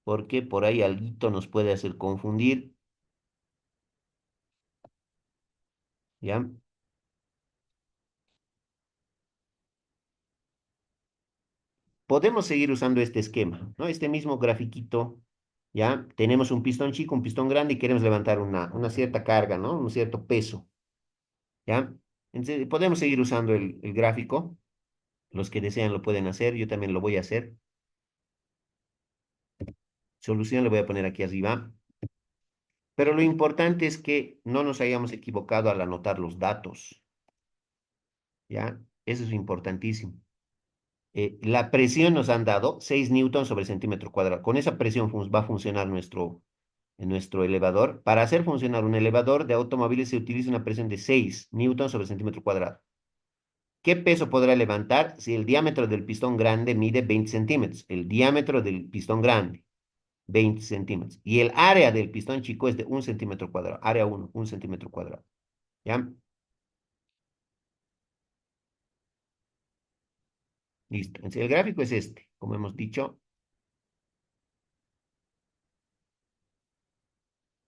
porque por ahí alguito nos puede hacer confundir, ¿ya? Podemos seguir usando este esquema, ¿no? Este mismo grafiquito, ¿ya? Tenemos un pistón chico, un pistón grande y queremos levantar una cierta carga, ¿no? Un cierto peso, ¿ya? Entonces, podemos seguir usando el gráfico. Los que desean lo pueden hacer, yo también lo voy a hacer. Solución le voy a poner aquí arriba. Pero lo importante es que no nos hayamos equivocado al anotar los datos, ¿ya? Eso es importantísimo. La presión nos han dado 6 newtons sobre centímetro cuadrado. Con esa presión va a funcionar nuestro elevador. Para hacer funcionar un elevador de automóviles se utiliza una presión de 6 newtons sobre centímetro cuadrado. ¿Qué peso podrá levantar si el diámetro del pistón grande mide 20 centímetros? El diámetro del pistón grande, 20 centímetros. Y el área del pistón chico es de 1 centímetro cuadrado. Área 1, 1 centímetro cuadrado. ¿Ya? Listo. Entonces, el gráfico es este. Como hemos dicho,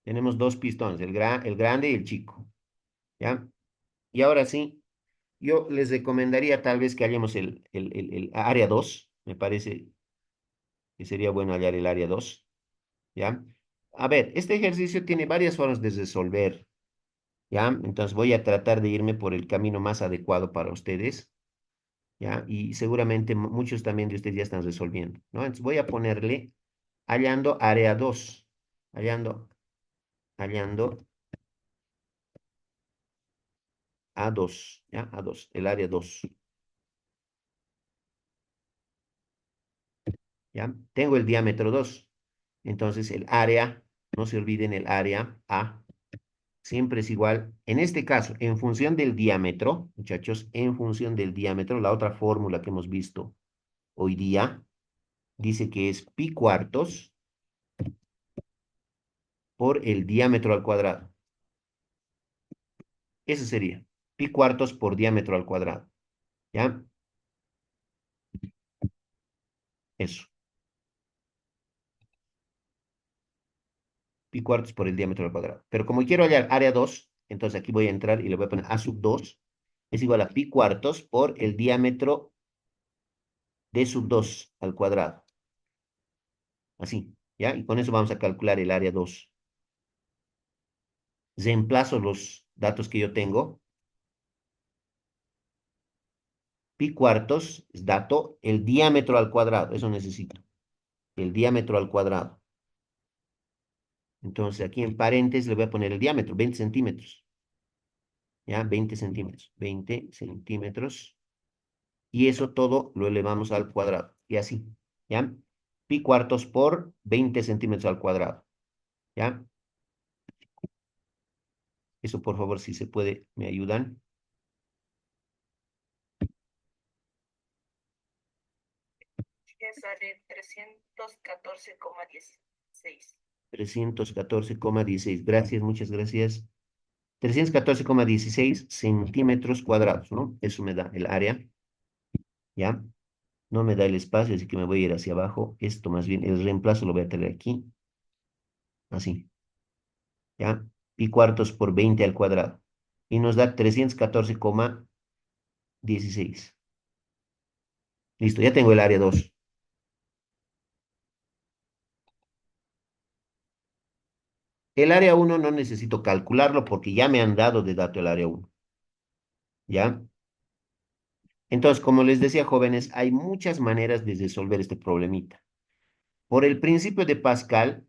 tenemos dos pistones, el grande y el chico. ¿Ya? Y ahora sí, yo les recomendaría tal vez que hallemos el área 2. Me parece que sería bueno hallar el área 2. ¿Ya? A ver, este ejercicio tiene varias formas de resolver. ¿Ya? Entonces voy a tratar de irme por el camino más adecuado para ustedes. ¿Ya? Y seguramente muchos también de ustedes ya están resolviendo, ¿no? Entonces voy a ponerle hallando área 2. Hallando, hallando A2. ¿Ya? A2, el área 2. ¿Ya? Tengo el diámetro 2. Entonces el área, no se olviden el área A, siempre es igual. En este caso, en función del diámetro, muchachos, en función del diámetro, la otra fórmula que hemos visto hoy día dice que es pi cuartos por el diámetro al cuadrado. Eso sería pi cuartos por diámetro al cuadrado. ¿Ya? Eso. Pi cuartos por el diámetro al cuadrado. Pero como quiero hallar área 2, entonces aquí voy a entrar y le voy a poner a sub 2 es igual a pi cuartos por el diámetro de sub 2 al cuadrado. Así, ¿ya? Y con eso vamos a calcular el área 2. Reemplazo los datos que yo tengo. Pi cuartos es dato, el diámetro al cuadrado. Eso necesito. El diámetro al cuadrado. Entonces aquí en paréntesis le voy a poner el diámetro, 20 centímetros. ¿Ya? 20 centímetros. 20 centímetros. Y eso todo lo elevamos al cuadrado. Y así. ¿Ya? Pi cuartos por 20 centímetros al cuadrado. ¿Ya? Eso por favor, si se puede, me ayudan. Sale 314,16. 314,16. Gracias, muchas gracias. 314,16 centímetros cuadrados, ¿no? Eso me da el área, ¿ya? No me da el espacio, así que me voy a ir hacia abajo. Esto más bien, el reemplazo lo voy a tener aquí, así, ¿ya? Pi cuartos por 20 al cuadrado. Y nos da 314,16. Listo, ya tengo el área 2. El área 1 no necesito calcularlo porque ya me han dado de dato el área 1, ¿ya? Entonces, como les decía, jóvenes, hay muchas maneras de resolver este problemita. Por el principio de Pascal,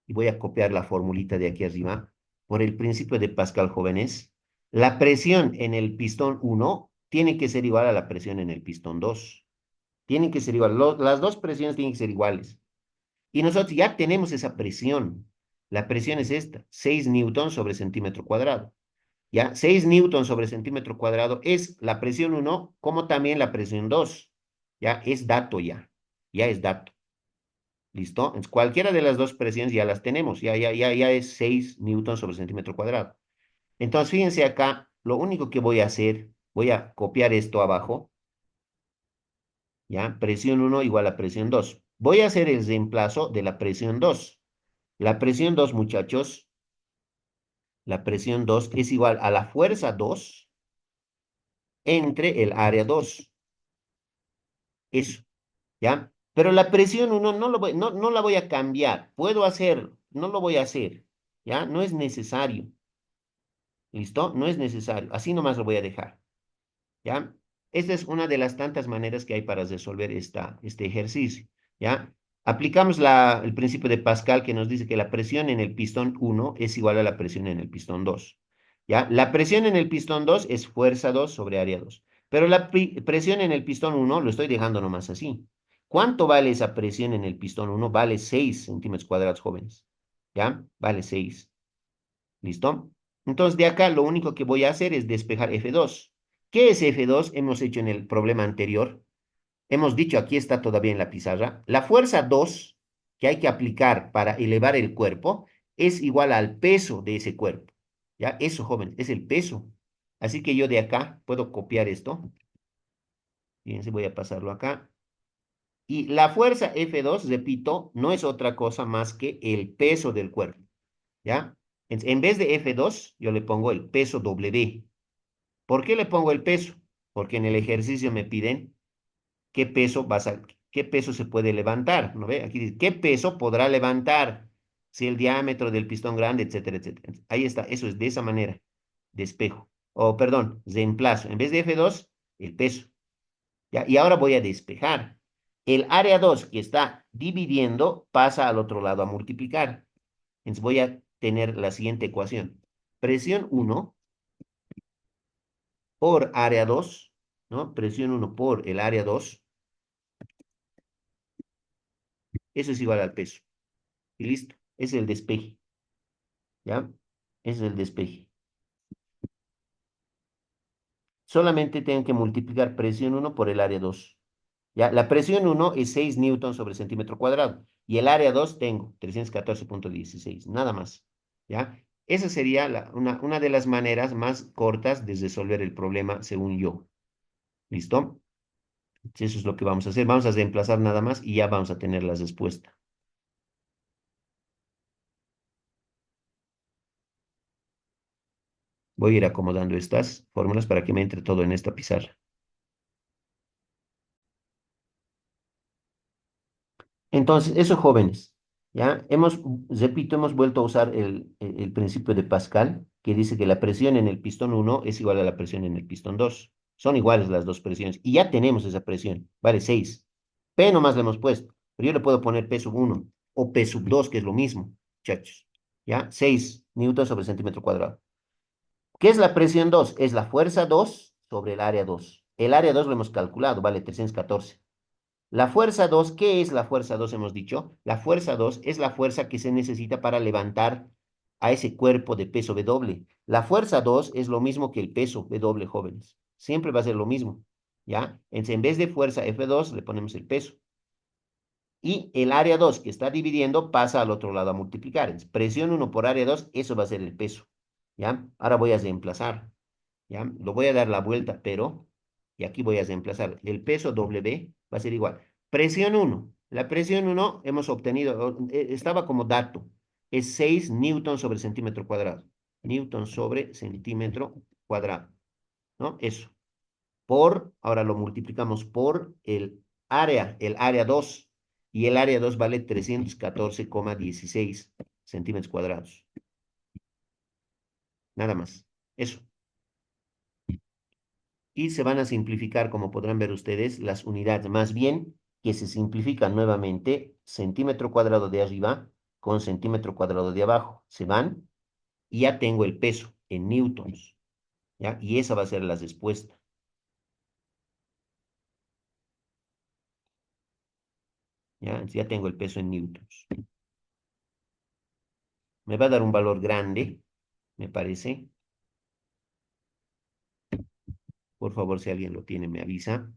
y voy a copiar la formulita de aquí arriba, por el principio de Pascal, jóvenes, la presión en el pistón 1 tiene que ser igual a la presión en el pistón 2. Tienen que ser igual, las dos presiones tienen que ser iguales. Y nosotros ya tenemos esa presión. La presión es esta, 6 newtons sobre centímetro cuadrado. ¿Ya? 6 newtons sobre centímetro cuadrado es la presión 1 como también la presión 2. ¿Ya? Es dato ya. Ya es dato. ¿Listo? Entonces, cualquiera de las dos presiones ya las tenemos. Ya es 6 newtons sobre centímetro cuadrado. Entonces, fíjense acá, lo único que voy a hacer, voy a copiar esto abajo. ¿Ya? Presión 1 igual a presión 2. Voy a hacer el reemplazo de la presión 2. La presión 2, muchachos, la presión 2 es igual a la fuerza 2 entre el área 2. Eso, ¿ya? Pero la presión 1 no la voy a cambiar. Puedo hacer, no lo voy a hacer, ¿ya? No es necesario. ¿Listo? No es necesario. Así nomás lo voy a dejar. ¿Ya? Esta es una de las tantas maneras que hay para resolver este ejercicio. ¿Ya? Aplicamos el principio de Pascal que nos dice que la presión en el pistón 1 es igual a la presión en el pistón 2. ¿Ya? La presión en el pistón 2 es fuerza 2 sobre área 2. Pero la presión en el pistón 1 lo estoy dejando nomás así. ¿Cuánto vale esa presión en el pistón 1? Vale 6 centímetros cuadrados, jóvenes. ¿Ya? Vale 6. ¿Listo? Entonces, de acá lo único que voy a hacer es despejar F2. ¿Qué es F2? Hemos hecho en el problema anterior. Hemos dicho, aquí está todavía en la pizarra, la fuerza 2 que hay que aplicar para elevar el cuerpo es igual al peso de ese cuerpo. ¿Ya? Eso, joven, es el peso. Así que yo de acá puedo copiar esto. Fíjense, voy a pasarlo acá. Y la fuerza F2, repito, no es otra cosa más que el peso del cuerpo. ¿Ya? En vez de F2, yo le pongo el peso W. ¿Por qué le pongo el peso? Porque en el ejercicio me piden qué peso qué peso se puede levantar, ¿no ve? Aquí dice, ¿qué peso podrá levantar? Si el diámetro del pistón grande, etcétera, etcétera. Ahí está, eso es de esa manera, despejo. O, perdón, reemplazo. En vez de F2, el peso. ¿Ya? Y ahora voy a despejar. El área 2 que está dividiendo pasa al otro lado a multiplicar. Entonces voy a tener la siguiente ecuación. Presión 1 por área 2, ¿no? Presión 1 por el área 2, eso es igual al peso. Y listo, es el despeje, ¿ya? Es el despeje. Solamente tengo que multiplicar presión 1 por el área 2. ¿Ya? La presión 1 es 6 newtons sobre centímetro cuadrado. Y el área 2 tengo 314,16. Nada más. ¿Ya? Esa sería una de las maneras más cortas de resolver el problema, según yo. ¿Listo? Eso es lo que vamos a hacer. Vamos a reemplazar nada más y ya vamos a tener la respuesta. Voy a ir acomodando estas fórmulas para que me entre todo en esta pizarra. Entonces, eso jóvenes, ¿ya? Repito, hemos vuelto a usar el principio de Pascal, que dice que la presión en el pistón 1 es igual a la presión en el pistón 2. Son iguales las dos presiones. Y ya tenemos esa presión, vale 6. P nomás le hemos puesto, pero yo le puedo poner P sub 1 o P sub 2, que es lo mismo, muchachos. ¿Ya? 6 newtons sobre centímetro cuadrado. ¿Qué es la presión 2? Es la fuerza 2 sobre el área 2. El área 2 lo hemos calculado, vale 314. La fuerza 2, ¿qué es la fuerza 2? Hemos dicho. La fuerza 2 es la fuerza que se necesita para levantar a ese cuerpo de peso W. La fuerza 2 es lo mismo que el peso W, jóvenes. Siempre va a ser lo mismo, ¿ya? Entonces, en vez de fuerza F2, le ponemos el peso. Y el área 2 que está dividiendo pasa al otro lado a multiplicar. Entonces, presión 1 por área 2, eso va a ser el peso, ¿ya? Ahora voy a reemplazar. ¿Ya? Lo voy a dar la vuelta, pero, y aquí voy a reemplazar, el peso W va a ser igual. Presión 1. La presión 1 hemos obtenido, estaba como dato, es 6 newtons sobre centímetro cuadrado. Newton sobre centímetro cuadrado, ¿no? Eso. Ahora lo multiplicamos por el área 2, y el área 2 vale 314,16 centímetros cuadrados. Nada más. Eso. Y se van a simplificar, como podrán ver ustedes, las unidades. Más bien que se simplifican nuevamente centímetro cuadrado de arriba con centímetro cuadrado de abajo. Se van y ya tengo el peso en newtons, ¿ya? Y esa va a ser la respuesta, ¿ya? Entonces ya tengo el peso en newtons. Me va a dar un valor grande, me parece. Por favor, si alguien lo tiene, me avisa.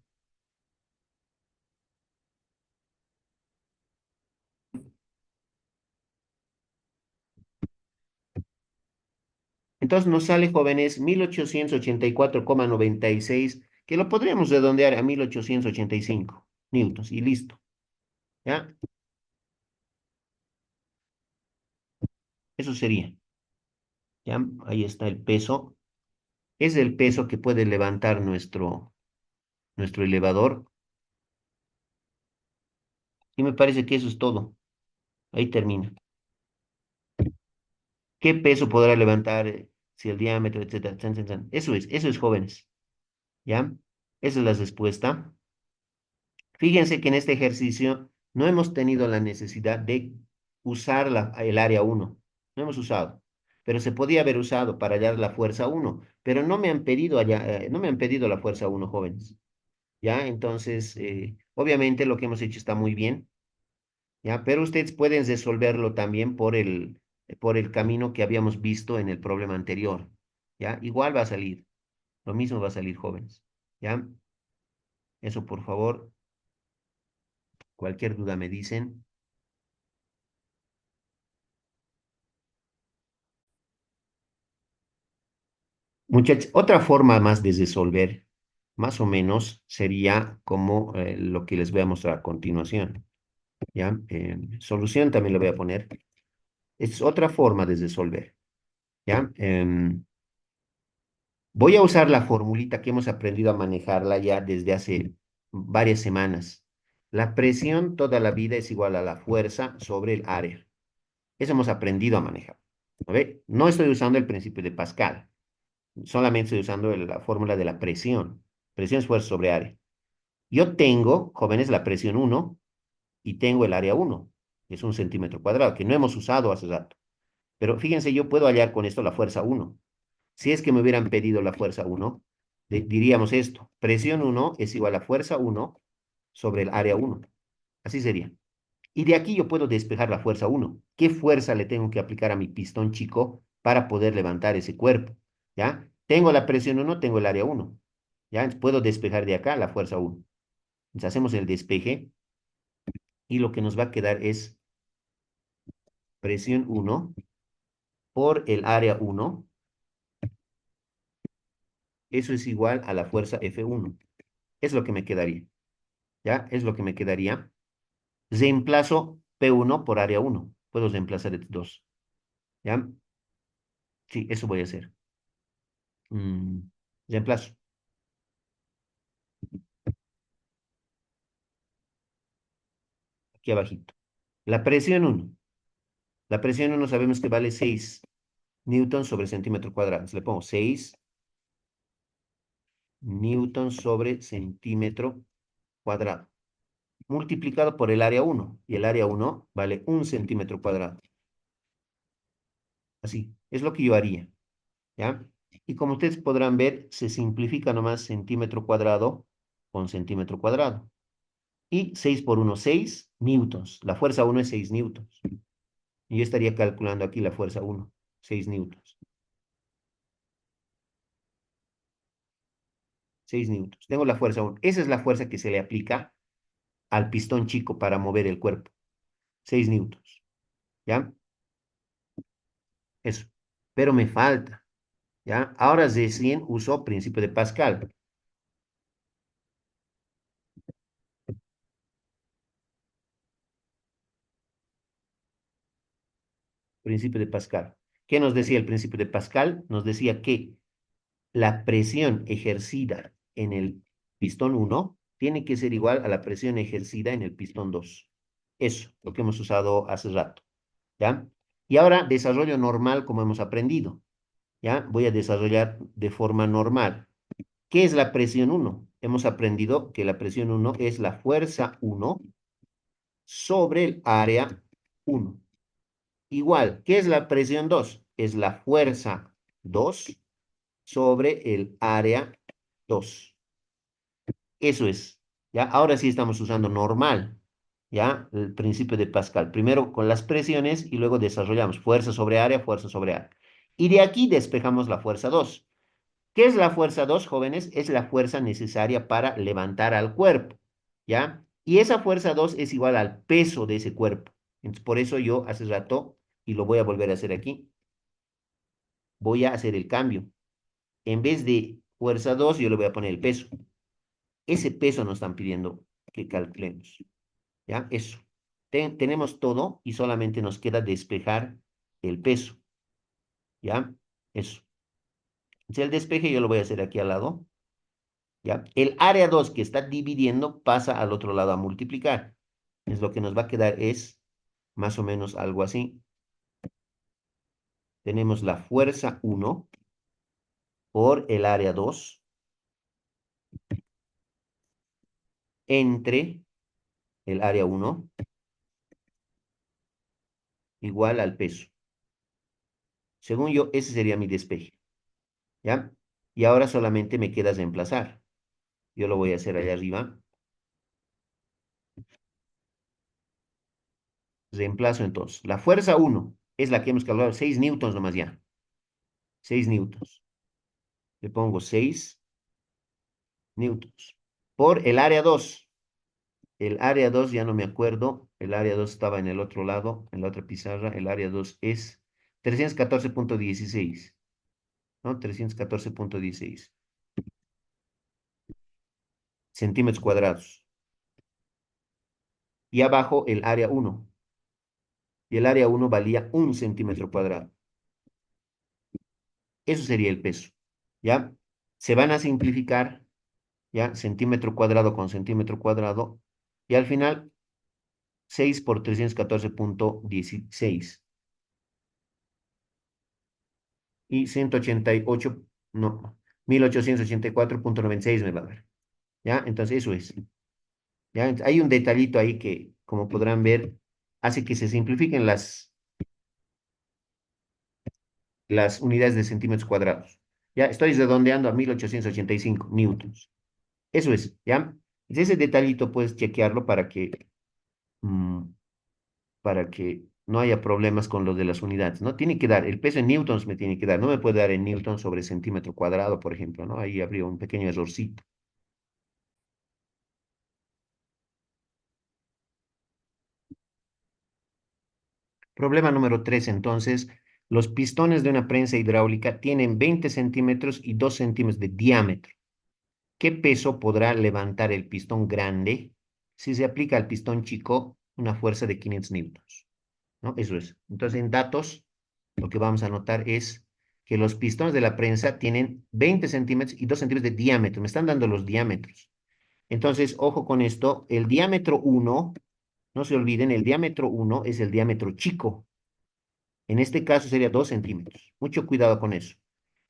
Entonces nos sale, jóvenes, 1884,96, que lo podríamos redondear a 1885 newtons y listo, ¿ya? Eso sería, ¿ya? Ahí está el peso. Es el peso que puede levantar nuestro elevador. Y me parece que eso es todo. Ahí termina. ¿Qué peso podrá levantar si el diámetro, etcétera? Chan, chan, chan. Eso es, jóvenes, ¿ya? Esa es la respuesta. Fíjense que en este ejercicio no hemos tenido la necesidad de usar el área 1. No hemos usado. Pero se podía haber usado para hallar la fuerza 1. Pero no me han pedido no me han pedido la fuerza 1, jóvenes. ¿Ya? Entonces, obviamente lo que hemos hecho está muy bien, ¿ya? Pero ustedes pueden resolverlo también por el camino que habíamos visto en el problema anterior, ¿ya? Igual va a salir. Lo mismo va a salir, jóvenes. ¿Ya? Eso, por favor, cualquier duda me dicen. Muchachos, otra forma más de resolver, más o menos, sería como lo que les voy a mostrar a continuación. ¿Ya? Solución también le voy a poner. Es otra forma de resolver. ¿Ya? Voy a usar la formulita que hemos aprendido a manejarla ya desde hace varias semanas. La presión toda la vida es igual a la fuerza sobre el área. Eso hemos aprendido a manejar. ¿A ver? No estoy usando el principio de Pascal, solamente estoy usando la fórmula de la presión. Presión es fuerza sobre área. Yo tengo, jóvenes, la presión uno y tengo el área uno, que es 1 centímetro cuadrado, que no hemos usado hace rato. Pero fíjense, yo puedo hallar con esto la fuerza uno. Si es que me hubieran pedido la fuerza uno, diríamos esto: presión uno es igual a fuerza uno sobre el área uno. Así sería. Y de aquí yo puedo despejar la fuerza uno. ¿Qué fuerza le tengo que aplicar a mi pistón chico para poder levantar ese cuerpo? ¿Ya? Tengo la presión uno, tengo el área uno. ¿Ya? Entonces puedo despejar de acá la fuerza uno. Entonces hacemos el despeje y lo que nos va a quedar es presión uno por el área uno. Eso es igual a la fuerza F1. Es lo que me quedaría. ¿Ya? Es lo que me quedaría. Reemplazo P1 por área uno. Puedo reemplazar estos dos. ¿Ya? Sí, eso voy a hacer. Mm, reemplazo. Aquí abajito. La presión uno. La presión uno sabemos que vale 6 newtons sobre centímetro cuadrado. Entonces le pongo 6 newtons sobre centímetro cuadrado. Multiplicado por el área uno. Y el área uno vale 1 centímetro cuadrado. Así. Es lo que yo haría. ¿Ya? Y como ustedes podrán ver, se simplifica nomás centímetro cuadrado con centímetro cuadrado. Y 6 por uno, 6 newtons. La fuerza uno es 6 newtons. Y yo estaría calculando aquí la fuerza uno, 6 newtons. 6 newtons. Tengo la fuerza uno. Esa es la fuerza que se le aplica al pistón chico para mover el cuerpo. 6 newtons. ¿Ya? Eso. Pero me falta. ¿Ya? Ahora recién uso principio de Pascal. Principio de Pascal. ¿Qué nos decía el principio de Pascal? Nos decía que la presión ejercida en el pistón uno tiene que ser igual a la presión ejercida en el pistón 2. Eso, lo que hemos usado hace rato. ¿Ya? Y ahora desarrollo normal como hemos aprendido. ¿Ya? Voy a desarrollar de forma normal. ¿Qué es la presión uno? Hemos aprendido que la presión uno es la fuerza uno sobre el área uno. Igual, ¿qué es la presión 2? Es la fuerza 2 sobre el área 2. Eso es. ¿Ya? Ahora sí estamos usando normal. ¿Ya? El principio de Pascal. Primero con las presiones y luego desarrollamos fuerza sobre área, fuerza sobre área. Y de aquí despejamos la fuerza 2. ¿Qué es la fuerza 2, jóvenes? Es la fuerza necesaria para levantar al cuerpo. ¿Ya? Y esa fuerza 2 es igual al peso de ese cuerpo. Entonces, por eso yo hace rato, y lo voy a volver a hacer aquí, voy a hacer el cambio. En vez de fuerza 2 yo le voy a poner el peso. Ese peso nos están pidiendo que calculemos. ¿Ya? Eso. Tenemos todo y solamente nos queda despejar el peso. ¿Ya? Eso. Entonces el despeje yo lo voy a hacer aquí al lado. ¿Ya? El área 2 que está dividiendo pasa al otro lado a multiplicar. Es lo que nos va a quedar es más o menos algo así. Tenemos la fuerza uno por el área 2 entre el área uno igual al peso. Según yo, ese sería mi despeje. ¿Ya? Y ahora solamente me queda reemplazar. Yo lo voy a hacer allá arriba. Reemplazo entonces. La fuerza uno es la que hemos calculado, 6 newtons nomás ya. 6 newtons. Le pongo 6 newtons. Por el área 2. El área 2 ya no me acuerdo. El área 2 estaba en el otro lado, en la otra pizarra. El área 2 es 314,16. ¿No? 314,16 centímetros cuadrados. Y abajo el área 1. Y el área 1 valía 1 centímetro cuadrado. Eso sería el peso. ¿Ya? Se van a simplificar, ¿ya? Centímetro cuadrado con centímetro cuadrado. Y al final, 6 por 314,16. Y 188, no, 1884,96 me va a dar. ¿Ya? Entonces eso es. ¿Ya? Hay un detallito ahí que, como podrán ver, hace que se simplifiquen las unidades de centímetros cuadrados. Ya estoy redondeando a 1885 newtons. Eso es, ¿ya? Ese detallito puedes chequearlo mm, para que no haya problemas con lo de las unidades, ¿no? Tiene que dar, el peso en newtons me tiene que dar, no me puede dar en newtons sobre centímetro cuadrado, por ejemplo, ¿no? Ahí habría un pequeño errorcito. Problema número 3, entonces, los pistones de una prensa hidráulica tienen 20 centímetros y 2 centímetros de diámetro. ¿Qué peso podrá levantar el pistón grande si se aplica al pistón chico una fuerza de 500 newtons? ¿No? Eso es. Entonces, en datos, lo que vamos a notar es que los pistones de la prensa tienen 20 centímetros y 2 centímetros de diámetro. Me están dando los diámetros. Entonces, ojo con esto. El diámetro uno, no se olviden, el diámetro uno es el diámetro chico. En este caso sería 2 centímetros. Mucho cuidado con eso.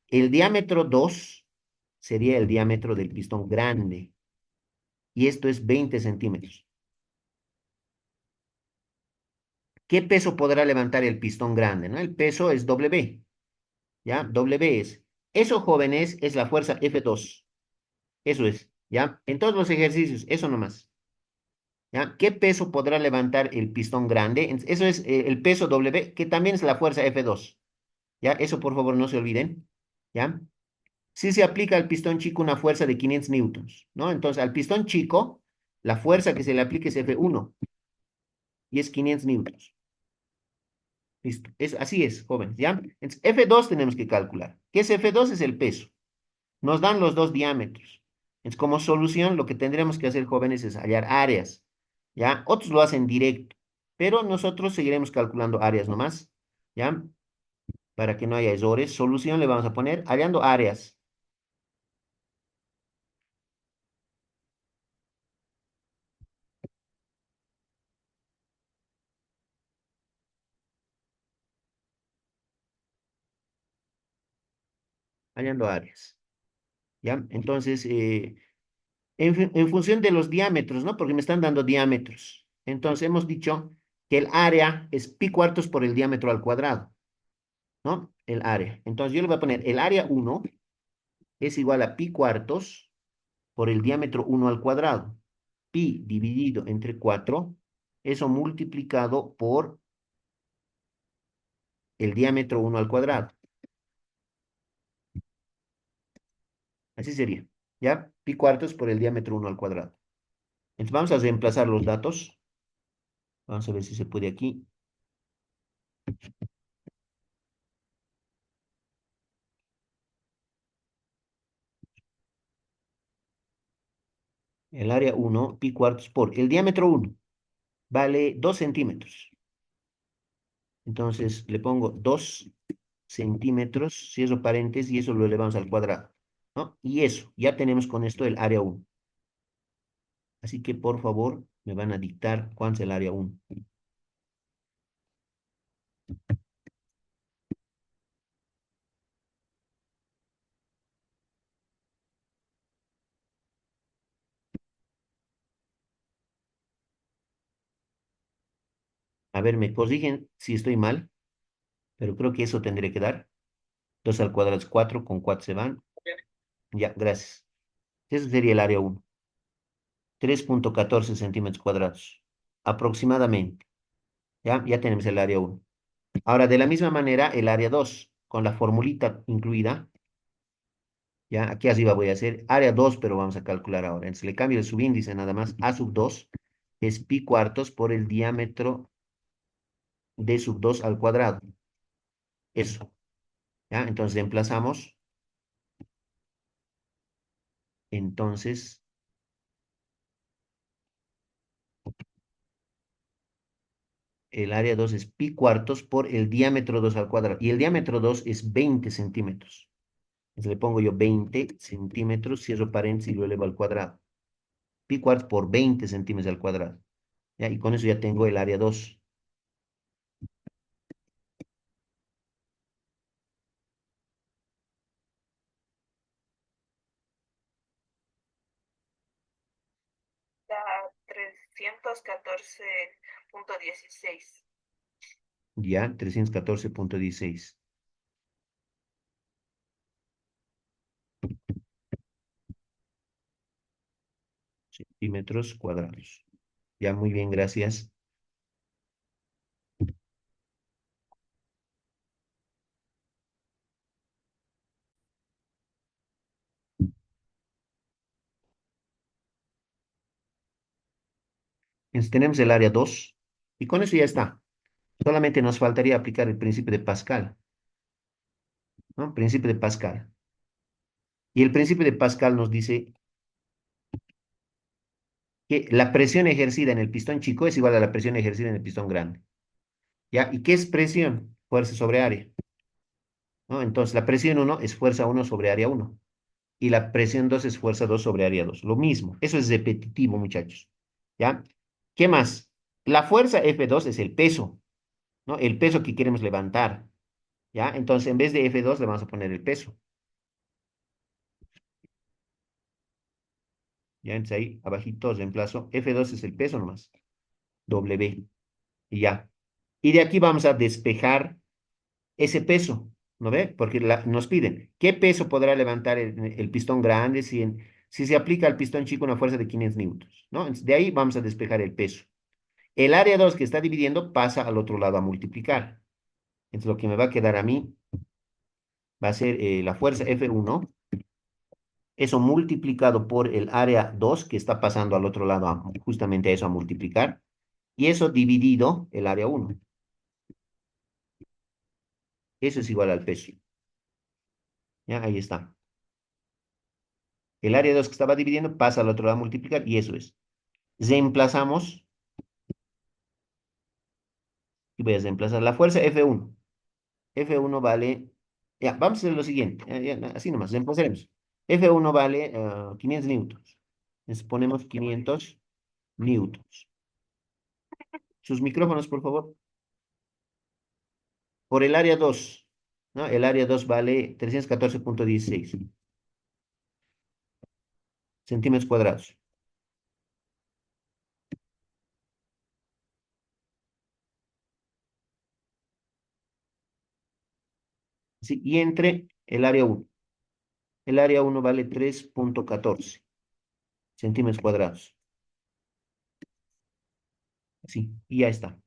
El diámetro 2 sería el diámetro del pistón grande. Y esto es 20 centímetros. ¿Qué peso podrá levantar el pistón grande? ¿No? El peso es W. ¿Ya? W es. Eso, jóvenes, es la fuerza F2. Eso es. ¿Ya? En todos los ejercicios, eso nomás. ¿Ya? ¿Qué peso podrá levantar el pistón grande? Eso es el peso W, que también es la fuerza F2. ¿Ya? Eso, por favor, no se olviden. ¿Ya? Si se aplica al pistón chico una fuerza de 500 newtons, ¿no? Entonces, al pistón chico, la fuerza que se le aplique es F1 y es 500 newtons. Listo. Así es, jóvenes, ¿ya? Entonces, F2 tenemos que calcular. ¿Qué es F2? Es el peso. Nos dan los dos diámetros. Entonces, como solución, lo que tendremos que hacer, jóvenes, es hallar áreas, ¿ya? Otros lo hacen directo, pero nosotros seguiremos calculando áreas nomás, ¿ya? Para que no haya errores. Solución le vamos a poner hallando áreas. Hallando áreas, ¿ya? Entonces, en función de los diámetros, ¿no? Porque me están dando diámetros. Entonces, hemos dicho que el área es pi cuartos por el diámetro al cuadrado, ¿no? El área. Entonces, yo le voy a poner el área uno es igual a pi cuartos por el diámetro uno al cuadrado. Pi dividido entre 4, eso multiplicado por el diámetro uno al cuadrado. Así sería, ¿ya? Pi cuartos por el diámetro uno al cuadrado. Entonces vamos a reemplazar los datos. Vamos a ver si se puede aquí. El área uno pi cuartos por el diámetro uno vale 2 centímetros. Entonces le pongo 2 centímetros, cierro paréntesis y eso lo elevamos al cuadrado, ¿no? Y eso, ya tenemos con esto el área uno. Así que por favor me van a dictar cuánto es el área uno. A ver, me corrigen si estoy mal, pero creo que eso tendría que dar. 2 al cuadrado es 4, con 4 se van. Ya, gracias. Eso sería el área uno. 3,14 centímetros cuadrados, aproximadamente. Ya tenemos el área uno. Ahora, de la misma manera, el área 2 con la formulita incluida, Ya, aquí arriba voy a hacer área 2 pero vamos a calcular ahora. Entonces le cambio el subíndice nada más. A sub 2 es pi cuartos por el diámetro de sub 2 al cuadrado. Eso. ¿Ya? Entonces reemplazamos. Entonces, el área 2 es pi cuartos por el diámetro 2 al cuadrado. Y el diámetro 2 es 20 centímetros. Entonces le pongo yo 20 centímetros, cierro paréntesis y lo elevo al cuadrado. Pi cuartos por 20 centímetros al cuadrado. ¿Ya? Y con eso ya tengo el área 2. Da 314,16. Ya, 314,16 centímetros cuadrados. Ya, muy bien, gracias. Entonces tenemos el área 2 y con eso ya está. Solamente nos faltaría aplicar el principio de Pascal, ¿no? Principio de Pascal. Y el principio de Pascal nos dice que la presión ejercida en el pistón chico es igual a la presión ejercida en el pistón grande. ¿Ya? ¿Y qué es presión? Fuerza sobre área, ¿no? Entonces la presión uno es fuerza uno sobre área uno y la presión 2 es fuerza 2 sobre área 2. Lo mismo. Eso es repetitivo, muchachos. ¿Ya? ¿Qué más? La fuerza F2 es el peso, ¿no? El peso que queremos levantar. ¿Ya? Entonces, en vez de F2 le vamos a poner el peso. ¿Ya? Entonces ahí, abajito, reemplazo. F2 es el peso nomás. W. Y ya. Y de aquí vamos a despejar ese peso, ¿no ve? Porque nos piden, ¿qué peso podrá levantar el pistón grande si se aplica al pistón chico una fuerza de 500 newtons, ¿no? Entonces, de ahí vamos a despejar el peso. El área 2 que está dividiendo pasa al otro lado a multiplicar. Entonces, lo que me va a quedar a mí va a ser la fuerza F1, eso multiplicado por el área 2 que está pasando al otro lado, justamente a eso a multiplicar, y eso dividido el área 1. Eso es igual al peso. ¿Ya? Ahí está. El área 2 que estaba dividiendo pasa al otro lado a multiplicar, y eso es. Reemplazamos, y voy a reemplazar la fuerza F1. F1 vale, ya, vamos a hacer lo siguiente, así nomás, reemplazaremos. F1 vale 500 newtons. Les ponemos 500 newtons. Sus micrófonos, por favor. Por el área 2, ¿no? El área 2 vale 314,16 centímetros cuadrados. Sí, y entre el área 1. El área 1 vale 3,14 centímetros cuadrados. Sí, y ya está.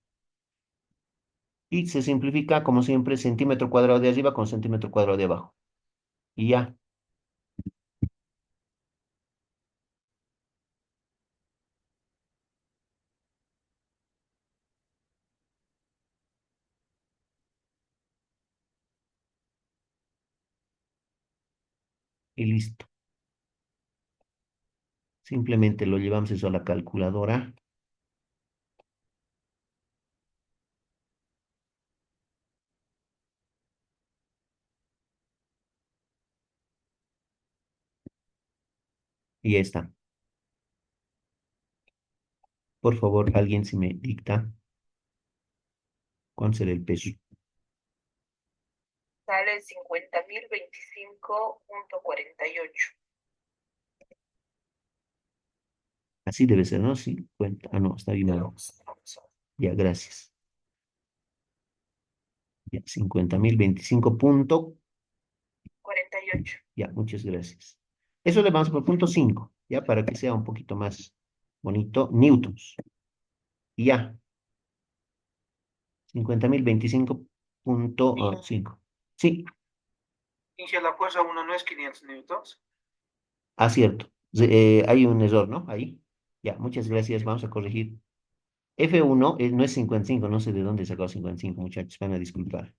Y se simplifica, como siempre, centímetro cuadrado de arriba con centímetro cuadrado de abajo. Y ya, y listo. Simplemente lo llevamos eso a la calculadora. Y ya está. Por favor, alguien si me dicta cuánto será el peso. Sale 50.025,48. Así debe ser, ¿no? 50. Ah, no, está bien. No, Ya, gracias. Ya, 50.025 48. Ya, muchas gracias. Eso le vamos por punto 5, ya, para que sea un poquito más bonito. Newtons. Y ya, 50.025,5. Sí, Inicia la fuerza uno no es 500 newtons. Acierto. Hay un error, ¿no? Ahí. Ya, muchas gracias. Vamos a corregir. F1 no es 55, no sé de dónde he sacado 55, muchachos, van a disculpar.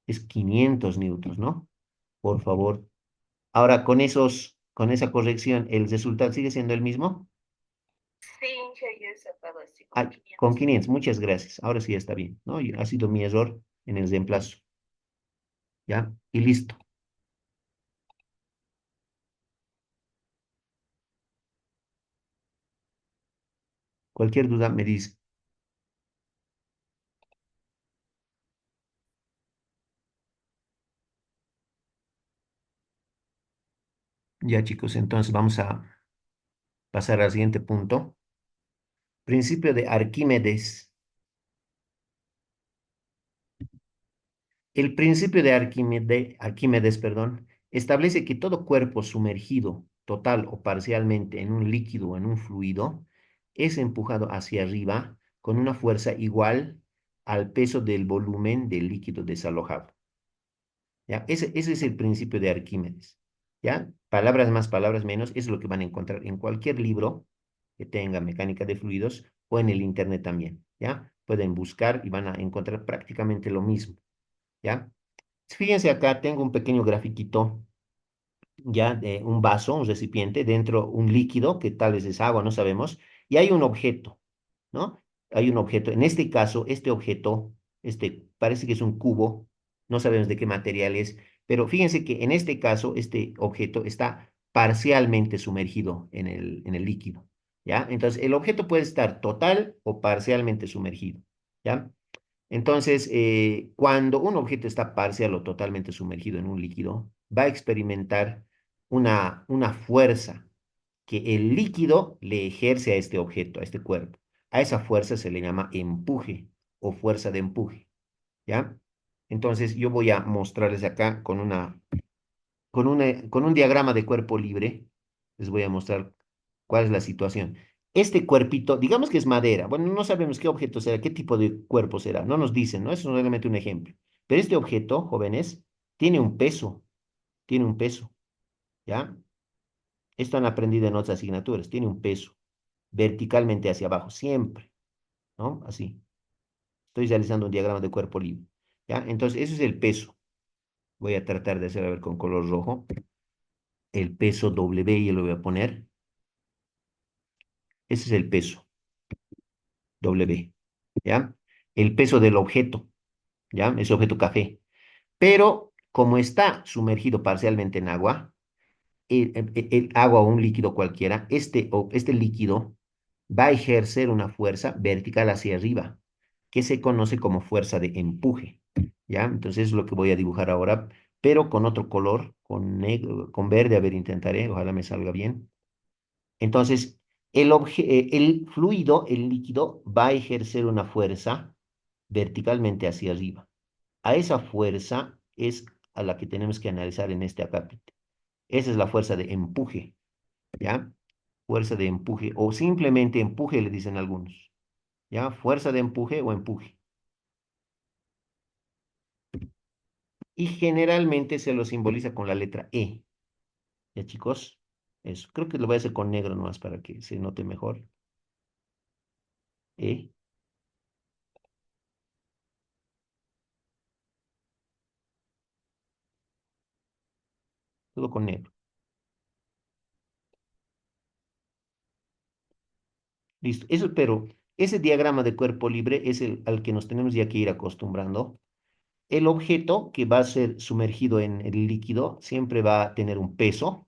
Es 500 newtons, ¿no? Por favor. Ahora, con esa corrección, ¿el resultado sigue siendo el mismo? Sí, ya yo he sacado así con Ah, con 500. 500, muchas gracias. Ahora sí está bien, ¿no? Ha sido mi error en el reemplazo, ¿ya? Y listo. Cualquier duda me dice. Ya, chicos, entonces vamos a pasar al siguiente punto. Principio de Arquímedes. El principio de Arquímedes, perdón, establece que todo cuerpo sumergido, total o parcialmente, en un líquido o en un fluido, es empujado hacia arriba con una fuerza igual al peso del volumen del líquido desalojado. ¿Ya? Ese es el principio de Arquímedes. ¿Ya? Palabras más, palabras menos, es lo que van a encontrar en cualquier libro que tenga mecánica de fluidos o en el internet también. ¿Ya? Pueden buscar y van a encontrar prácticamente lo mismo. ¿Ya? Fíjense acá, tengo un pequeño grafiquito ya de un vaso, un recipiente, dentro un líquido, que tal vez es agua, no sabemos, y hay un objeto, ¿no? Hay un objeto. En este caso, este objeto, parece que es un cubo, no sabemos de qué material es, pero fíjense que en este caso, este objeto está parcialmente sumergido en el líquido, ¿ya? Entonces, el objeto puede estar total o parcialmente sumergido, ¿ya? Entonces, cuando un objeto está parcial o totalmente sumergido en un líquido, va a experimentar una fuerza que el líquido le ejerce a este objeto, a este cuerpo. A esa fuerza se le llama empuje o fuerza de empuje, ¿ya? Entonces, yo voy a mostrarles acá con un diagrama de cuerpo libre, les voy a mostrar cuál es la situación. Este cuerpito, digamos que es madera, bueno, no sabemos qué objeto será, qué tipo de cuerpo será, no nos dicen, ¿no? Es solamente un ejemplo. Pero este objeto, jóvenes, tiene un peso, ¿ya? Esto han aprendido en otras asignaturas, tiene un peso, verticalmente hacia abajo, siempre, ¿no? Así. Estoy realizando un diagrama de cuerpo libre, ¿ya? Entonces, ese es el peso. Voy a tratar de hacer, a ver, con color rojo. El peso W, y lo voy a poner. Ese es el peso, W, ¿ya? El peso del objeto, ¿ya? Ese objeto café. Pero como está sumergido parcialmente en agua, el agua o un líquido cualquiera, este líquido va a ejercer una fuerza vertical hacia arriba, que se conoce como fuerza de empuje, ¿ya? Entonces es lo que voy a dibujar ahora, pero con otro color, con negro, con verde, a ver, intentaré, ojalá me salga bien. Entonces, el fluido, el líquido, va a ejercer una fuerza verticalmente hacia arriba. A esa fuerza es a la que tenemos que analizar en este acápite. Esa es la fuerza de empuje, ¿ya? Fuerza de empuje, o simplemente empuje, le dicen algunos, ¿ya? Fuerza de empuje o empuje. Y generalmente se lo simboliza con la letra E, ¿ya, chicos? Eso, creo que lo voy a hacer con negro nomás para que se note mejor. E, todo con negro. Listo. Eso, pero ese diagrama de cuerpo libre es el al que nos tenemos ya que ir acostumbrando. El objeto que va a ser sumergido en el líquido siempre va a tener un peso,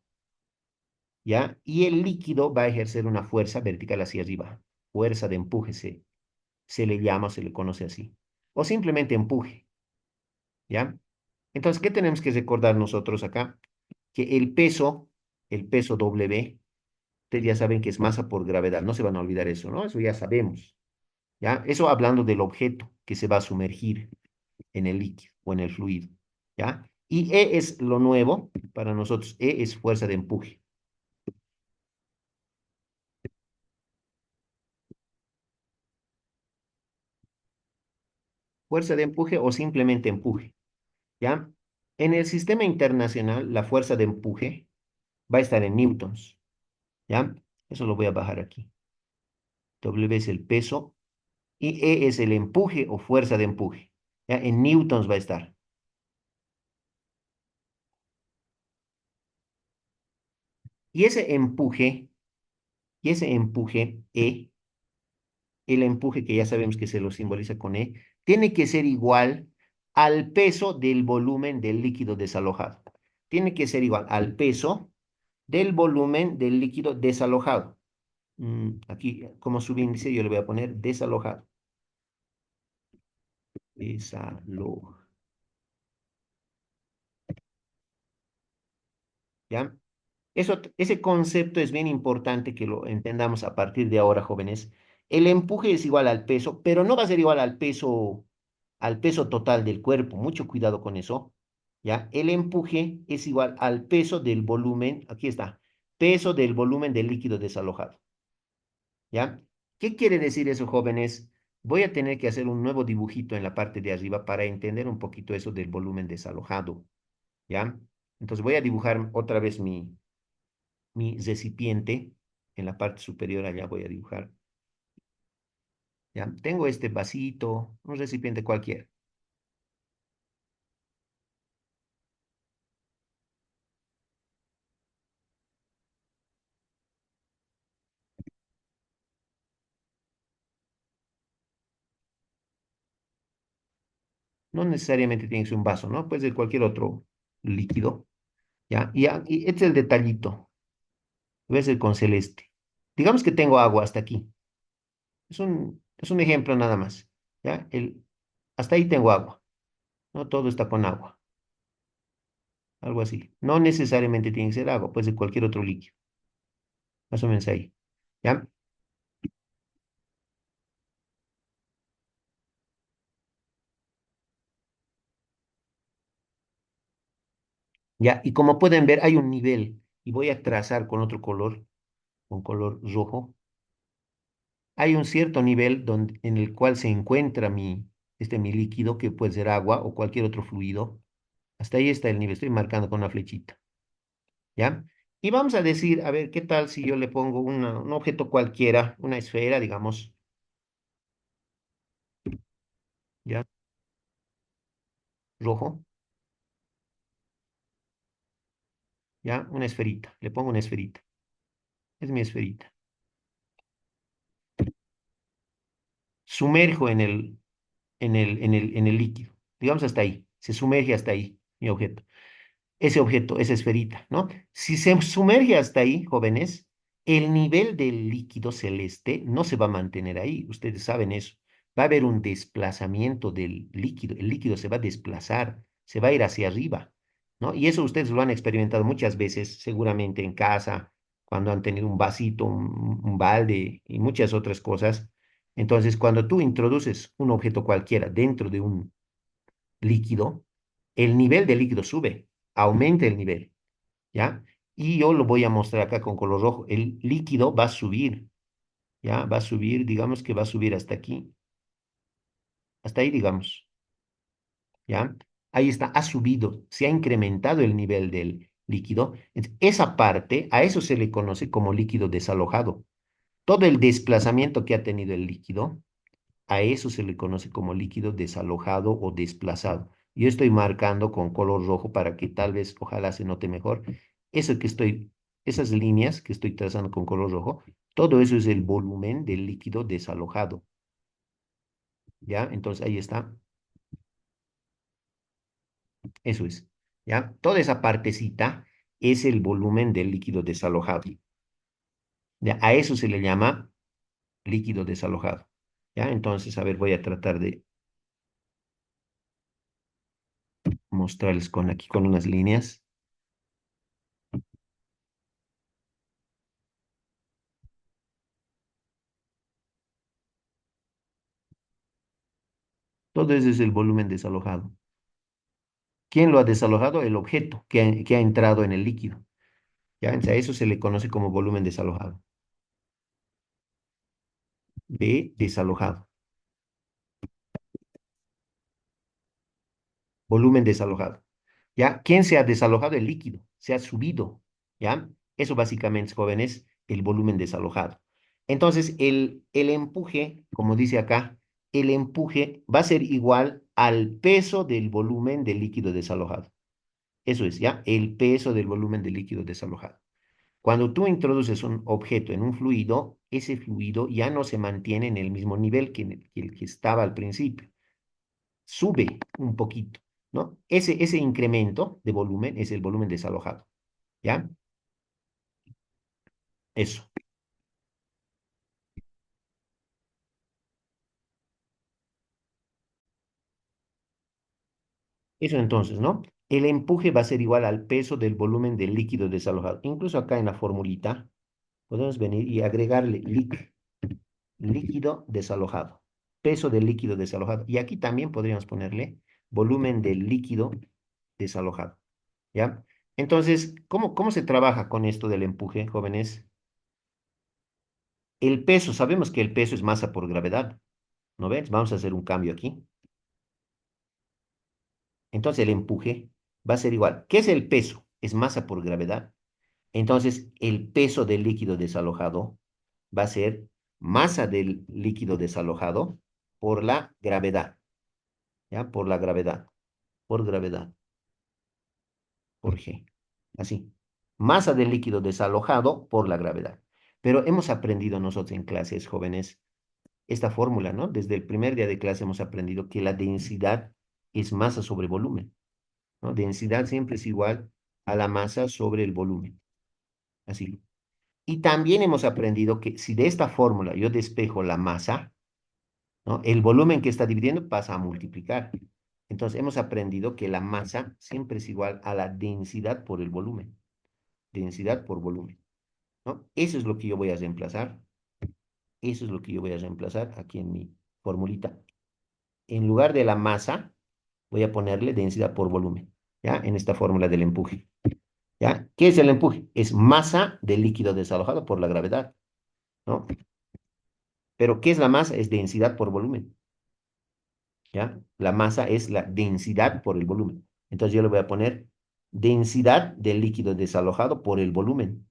¿ya? Y el líquido va a ejercer una fuerza vertical hacia arriba. Fuerza de empuje se le llama, se le conoce así. O simplemente empuje, ¿ya? Entonces, ¿qué tenemos que recordar nosotros acá? Que el peso W, ustedes ya saben que es masa por gravedad. No se van a olvidar eso, ¿no? Eso ya sabemos. ¿Ya? Eso hablando del objeto que se va a sumergir en el líquido o en el fluido, ¿ya? Y E es lo nuevo para nosotros. E es fuerza de empuje. Fuerza de empuje o simplemente empuje, ¿ya? En el sistema internacional, la fuerza de empuje va a estar en newtons, ¿ya? Eso lo voy a bajar aquí. W es el peso y E es el empuje o fuerza de empuje. ¿Ya? En newtons va a estar. Y ese empuje, E, el empuje que ya sabemos que se lo simboliza con E, tiene que ser igual al peso del volumen del líquido desalojado. Tiene que ser igual al peso del volumen del líquido desalojado. Aquí, como subíndice, yo le voy a poner desalojado. Desalojado. ¿Ya? Ese concepto es bien importante que lo entendamos a partir de ahora, jóvenes. El empuje es igual al peso, pero no va a ser igual al peso total del cuerpo. Mucho cuidado con eso. ¿Ya? El empuje es igual al peso del volumen, aquí está, peso del volumen del líquido desalojado. ¿Ya? ¿Qué quiere decir eso, jóvenes? Voy a tener que hacer un nuevo dibujito en la parte de arriba para entender un poquito eso del volumen desalojado. ¿Ya? Entonces voy a dibujar otra vez mi recipiente. En la parte superior allá voy a dibujar. ¿Ya? Tengo este vasito, un recipiente cualquiera. No necesariamente tiene que ser un vaso, ¿no? Puede ser cualquier otro líquido. ¿Ya? Y este es el detallito. Voy a hacer con celeste. Digamos que tengo agua hasta aquí. Es un ejemplo nada más. ¿Ya? Hasta ahí tengo agua. No todo está con agua. Algo así. No necesariamente tiene que ser agua, puede ser cualquier otro líquido. Más o menos ahí. ¿Ya? ¿Ya? Y como pueden ver, hay un nivel. Y voy a trazar con otro color, con color rojo. Hay un cierto nivel en el cual se encuentra mi líquido, que puede ser agua o cualquier otro fluido. Hasta ahí está el nivel. Estoy marcando con una flechita. ¿Ya? Y vamos a decir, a ver, ¿qué tal si yo le pongo un objeto cualquiera, una esfera, digamos, ¿ya? Rojo, ¿ya? Una esferita. Le pongo una esferita. Es mi esferita. Sumerjo en el líquido. Digamos hasta ahí. Se sumerge hasta ahí, mi objeto. Ese objeto, esa esferita, ¿no? Si se sumerge hasta ahí, jóvenes, el nivel del líquido celeste no se va a mantener ahí. Ustedes saben eso. Va a haber un desplazamiento del líquido. El líquido se va a desplazar, se va a ir hacia arriba, ¿no? Y eso ustedes lo han experimentado muchas veces, seguramente en casa, cuando han tenido un vasito, un balde y muchas otras cosas. Entonces, cuando tú introduces un objeto cualquiera dentro de un líquido, el nivel del líquido sube, aumenta el nivel, ¿ya? Y yo lo voy a mostrar acá con color rojo. El líquido va a subir, ¿ya? Va a subir, digamos que va a subir hasta aquí, hasta ahí, digamos, ¿ya? Ahí está, ha subido, se ha incrementado el nivel del líquido. Esa parte, a eso se le conoce como líquido desalojado. Todo el desplazamiento que ha tenido el líquido, a eso se le conoce como líquido desalojado o desplazado. Yo estoy marcando con color rojo para que tal vez, ojalá se note mejor. Esas líneas que estoy trazando con color rojo, todo eso es el volumen del líquido desalojado. ¿Ya? Entonces ahí está. Eso es. ¿Ya? Toda esa partecita es el volumen del líquido desalojado. ¿Ya? A eso se le llama líquido desalojado. ¿Ya? Entonces, a ver, voy a tratar de mostrarles aquí con unas líneas. Todo eso es el volumen desalojado. ¿Quién lo ha desalojado? El objeto que ha entrado en el líquido. ¿Ya? Entonces, a eso se le conoce como volumen desalojado. Desalojado. Volumen desalojado. ¿ya? ¿Quién se ha desalojado? El líquido, se ha subido, ¿ya? Eso básicamente, jóvenes, el volumen desalojado. Entonces, el empuje, como dice acá, el empuje va a ser igual al peso del volumen del líquido desalojado. Eso es, ¿ya? El peso del volumen del líquido desalojado. Cuando tú introduces un objeto en un fluido, ese fluido ya no se mantiene en el mismo nivel que el que estaba al principio. Sube un poquito, ¿no? Ese incremento de volumen es el volumen desalojado, ¿ya? Eso. Eso entonces, ¿no? El empuje va a ser igual al peso del volumen del líquido desalojado. Incluso acá en la formulita podemos venir y agregarle líquido desalojado, peso del líquido desalojado. Y aquí también podríamos ponerle volumen del líquido desalojado, ¿ya? Entonces, ¿cómo se trabaja con esto del empuje, jóvenes? El peso, sabemos que el peso es masa por gravedad, ¿no ves? Vamos a hacer un cambio aquí. Entonces, el empuje va a ser igual. ¿Qué es el peso? Es masa por gravedad. Entonces, el peso del líquido desalojado va a ser masa del líquido desalojado por la gravedad, ¿ya? Por la gravedad, por gravedad, por G. Así. Masa del líquido desalojado por la gravedad. Pero hemos aprendido nosotros en clases, jóvenes, esta fórmula, ¿no? Desde el primer día de clase hemos aprendido que la densidad es masa sobre volumen, ¿no? Densidad siempre es igual a la masa sobre el volumen. Así. Y también hemos aprendido que si de esta fórmula yo despejo la masa, ¿no? El volumen que está dividiendo pasa a multiplicar. Entonces hemos aprendido que la masa siempre es igual a la densidad por el volumen. Densidad por volumen, ¿no? Eso es lo que yo voy a reemplazar. Eso es lo que yo voy a reemplazar aquí en mi formulita. En lugar de la masa, voy a ponerle densidad por volumen, ¿ya? En esta fórmula del empuje, ¿ya? ¿Qué es el empuje? Es masa del líquido desalojado por la gravedad, ¿no? Pero ¿qué es la masa? Es densidad por volumen, ¿ya? La masa es la densidad por el volumen. Entonces yo le voy a poner densidad del líquido desalojado por el volumen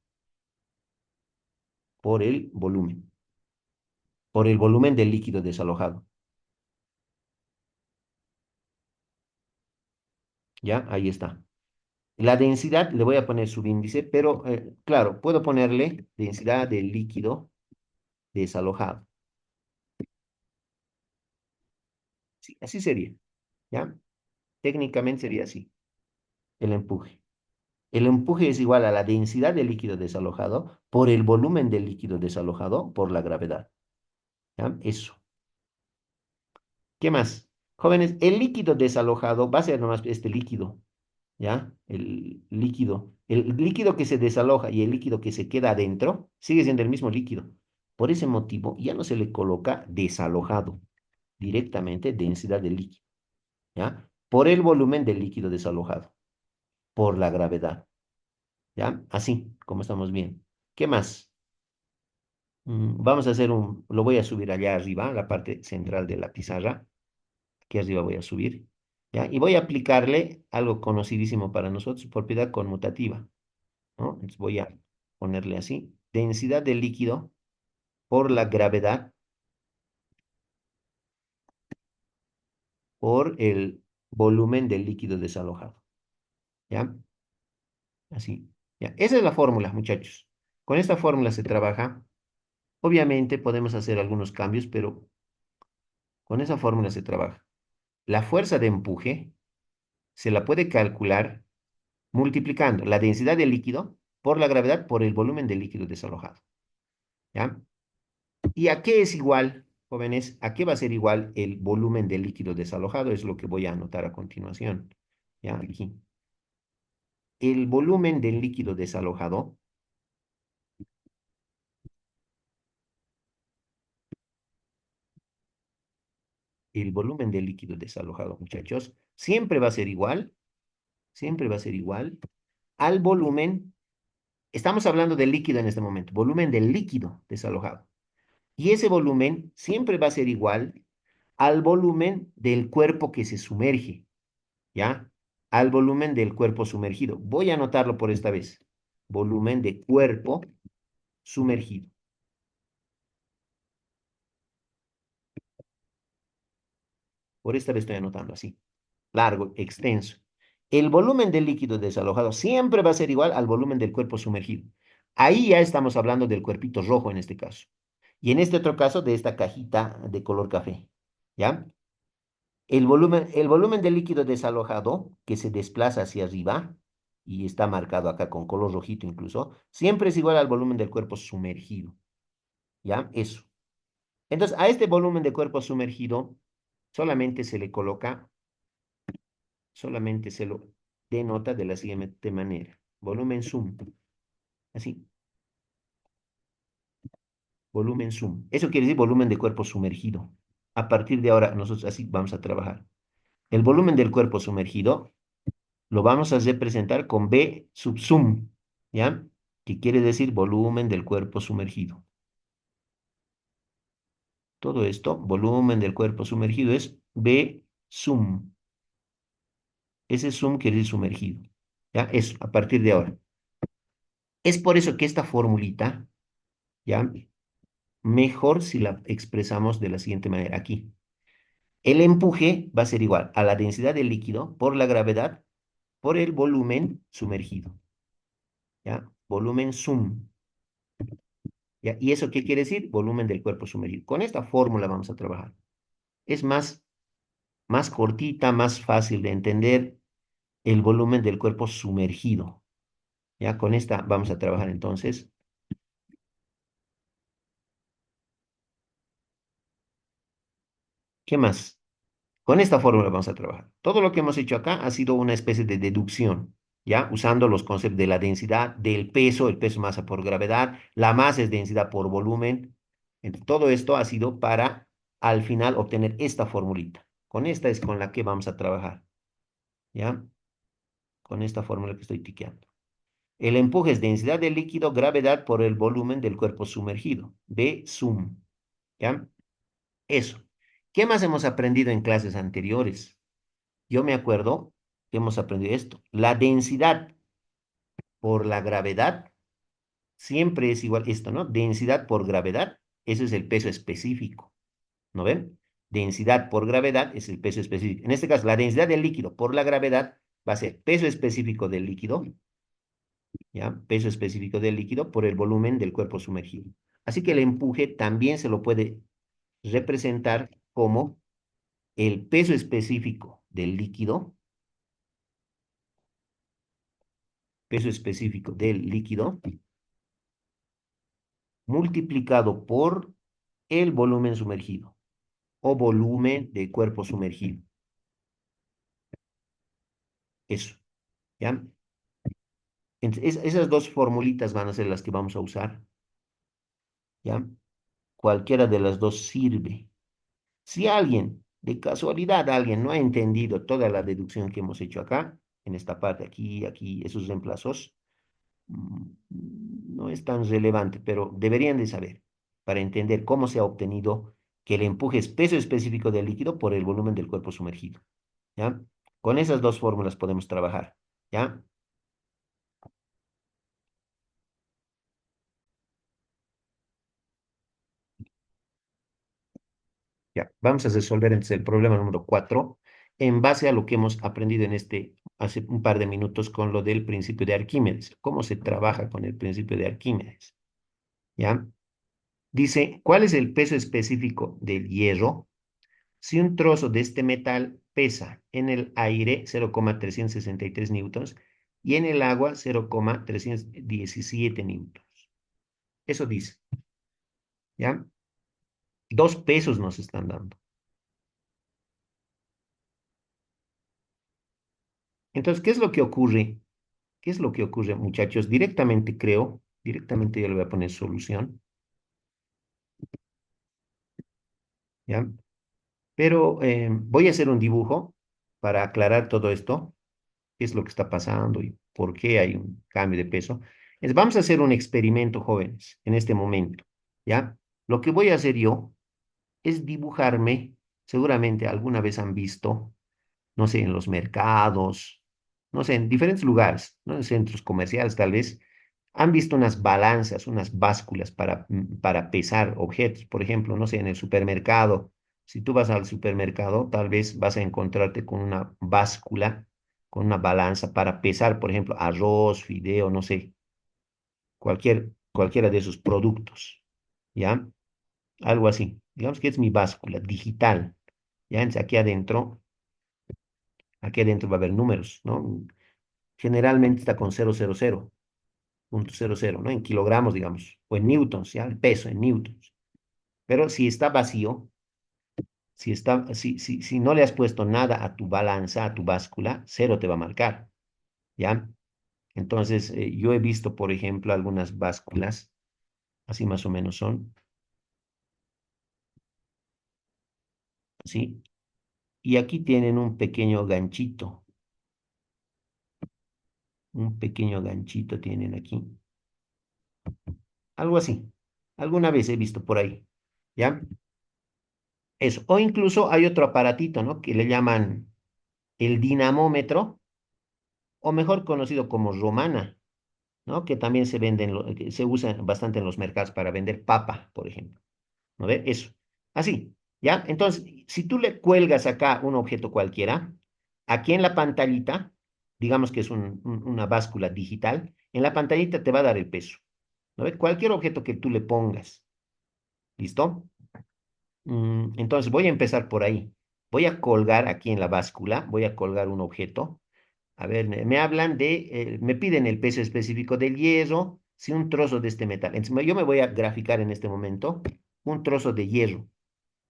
del líquido desalojado, ¿ya? Ahí está. La densidad le voy a poner subíndice, pero claro, puedo ponerle densidad del líquido desalojado. Sí, así sería, ¿ya? Técnicamente sería así, el empuje. El empuje es igual a la densidad del líquido desalojado por el volumen del líquido desalojado por la gravedad, ¿ya? Eso. ¿Qué más? Jóvenes, el líquido desalojado va a ser nomás este líquido, ¿ya? El líquido que se desaloja y el líquido que se queda adentro sigue siendo el mismo líquido. Por ese motivo, ya no se le coloca desalojado, directamente densidad del líquido, ¿ya? Por el volumen del líquido desalojado, por la gravedad, ¿ya? Así, como estamos bien. ¿Qué más? Vamos a hacer lo voy a subir allá arriba, la parte central de la pizarra. Aquí arriba voy a subir, ¿ya? Y voy a aplicarle algo conocidísimo para nosotros, propiedad conmutativa, ¿no? Entonces voy a ponerle así, densidad del líquido por la gravedad por el volumen del líquido desalojado, ¿ya? Así, ¿ya? Esa es la fórmula, muchachos. Con esta fórmula se trabaja. Obviamente podemos hacer algunos cambios, pero con esa fórmula se trabaja. La fuerza de empuje se la puede calcular multiplicando la densidad del líquido por la gravedad por el volumen del líquido desalojado, ¿ya? ¿Y a qué es igual, jóvenes? ¿A qué va a ser igual el volumen del líquido desalojado? Es lo que voy a anotar a continuación, ¿ya? Aquí. El volumen del líquido desalojado, el volumen del líquido desalojado, muchachos, siempre va a ser igual al volumen, estamos hablando del líquido en este momento, volumen del líquido desalojado. Y ese volumen siempre va a ser igual al volumen del cuerpo que se sumerge, ¿ya? al volumen del cuerpo sumergido. Voy a anotarlo por esta vez. Volumen de cuerpo sumergido. Por esta vez estoy anotando así. Largo, extenso. El volumen del líquido desalojado siempre va a ser igual al volumen del cuerpo sumergido. Ahí ya estamos hablando del cuerpito rojo en este caso. Y en este otro caso, de esta cajita de color café. ¿Ya? El volumen del líquido desalojado que se desplaza hacia arriba, y está marcado acá con color rojito incluso, siempre es igual al volumen del cuerpo sumergido. ¿Ya? Eso. Entonces, a este volumen de cuerpo sumergido solamente se le coloca, solamente se lo denota de la siguiente manera. Volumen sum. Así. Volumen sum. Eso quiere decir volumen de cuerpo sumergido. A partir de ahora, nosotros así vamos a trabajar. El volumen del cuerpo sumergido lo vamos a representar con B sub sum, ¿ya? Que quiere decir volumen del cuerpo sumergido. Todo esto, volumen del cuerpo sumergido, es B sum. Ese sum quiere decir sumergido. ¿Ya? Eso, a partir de ahora. Es por eso que esta formulita, ¿ya? Mejor si la expresamos de la siguiente manera, aquí. El empuje va a ser igual a la densidad del líquido por la gravedad por el volumen sumergido. ¿Ya? Volumen sum. ¿Ya? ¿Y eso qué quiere decir? Volumen del cuerpo sumergido. Con esta fórmula vamos a trabajar. Es más cortita, más fácil de entender el volumen del cuerpo sumergido. ¿Ya? Con esta vamos a trabajar entonces. ¿Qué más? Con esta fórmula vamos a trabajar. Todo lo que hemos hecho acá ha sido una especie de deducción, ¿ya? Usando los conceptos de la densidad, del peso, el peso masa por gravedad, la masa es densidad por volumen. Todo esto ha sido para al final obtener esta formulita. Con esta es con la que vamos a trabajar, ¿ya? Con esta fórmula que estoy tiqueando. El empuje es densidad del líquido, gravedad por el volumen del cuerpo sumergido. B sum, ¿ya? Eso. ¿Qué más hemos aprendido en clases anteriores? Yo me acuerdo que hemos aprendido esto. La densidad por la gravedad siempre es igual esto, ¿no? Densidad por gravedad, eso es el peso específico, ¿no ven? Densidad por gravedad es el peso específico. En este caso, la densidad del líquido por la gravedad va a ser peso específico del líquido, ¿ya? Peso específico del líquido por el volumen del cuerpo sumergido. Así que el empuje también se lo puede representar como el peso específico del líquido, peso específico del líquido, multiplicado por el volumen sumergido o volumen de cuerpo sumergido. Eso, ¿ya? Entonces, esas dos formulitas van a ser las que vamos a usar, ¿ya? Cualquiera de las dos sirve. Si alguien, de casualidad, alguien no ha entendido toda la deducción que hemos hecho acá, en esta parte, aquí, aquí, esos reemplazos, no es tan relevante, pero deberían de saber para entender cómo se ha obtenido que el empuje es peso específico del líquido por el volumen del cuerpo sumergido. ¿Ya? Con esas dos fórmulas podemos trabajar. ¿Ya? Ya. Vamos a resolver entonces el problema número 4 en base a lo que hemos aprendido en hace un par de minutos con lo del principio de Arquímedes. ¿Cómo se trabaja con el principio de Arquímedes? ¿Ya? Dice, ¿cuál es el peso específico del hierro? Si un trozo de este metal pesa en el aire 0,363 newtons y en el agua 0,317 newtons. Eso dice, ¿ya? Dos pesos nos están dando. Entonces, ¿qué es lo que ocurre? ¿Qué es lo que ocurre, muchachos? Directamente creo, directamente yo le voy a poner solución, ¿ya? Pero voy a hacer un dibujo para aclarar todo esto, qué es lo que está pasando y por qué hay un cambio de peso. Vamos a hacer un experimento, jóvenes, en este momento, ¿ya? Lo que voy a hacer yo es dibujarme, seguramente alguna vez han visto, no sé, en los mercados, no sé, en diferentes lugares, ¿no? En centros comerciales tal vez, han visto unas balanzas, unas básculas para pesar objetos. Por ejemplo, no sé, en el supermercado. Si tú vas al supermercado, tal vez vas a encontrarte con una báscula, con una balanza para pesar, por ejemplo, arroz, fideo, no sé, cualquiera de esos productos. ¿Ya? Algo así. Digamos que es mi báscula digital. ¿Ya? Entonces, aquí adentro va a haber números, ¿no? Generalmente está con 0,00, ¿no? En kilogramos, digamos, o en newtons, ¿ya? El peso en newtons. Pero si está vacío, si no le has puesto nada a tu balanza, a tu báscula, cero te va a marcar, ¿ya? Entonces, yo he visto, por ejemplo, algunas básculas, así más o menos son, ¿sí? Y aquí tienen un pequeño ganchito tienen aquí, algo así. Alguna vez he visto por ahí, ¿ya? Eso. O incluso hay otro aparatito, ¿no? Que le llaman el dinamómetro, o mejor conocido como romana, ¿no? Que también que se usa bastante en los mercados para vender papa, por ejemplo. ¿No ve? Eso. Así, ¿ya? Entonces, si tú le cuelgas acá un objeto cualquiera, aquí en la pantallita, digamos que es una báscula digital, en la pantallita te va a dar el peso. ¿No ve? Cualquier objeto que tú le pongas. ¿Listo? Entonces, voy a empezar por ahí. Voy a colgar aquí en la báscula, voy a colgar un objeto. A ver, me hablan me piden el peso específico del hierro, si un trozo de este metal. Entonces, yo me voy a graficar en este momento un trozo de hierro.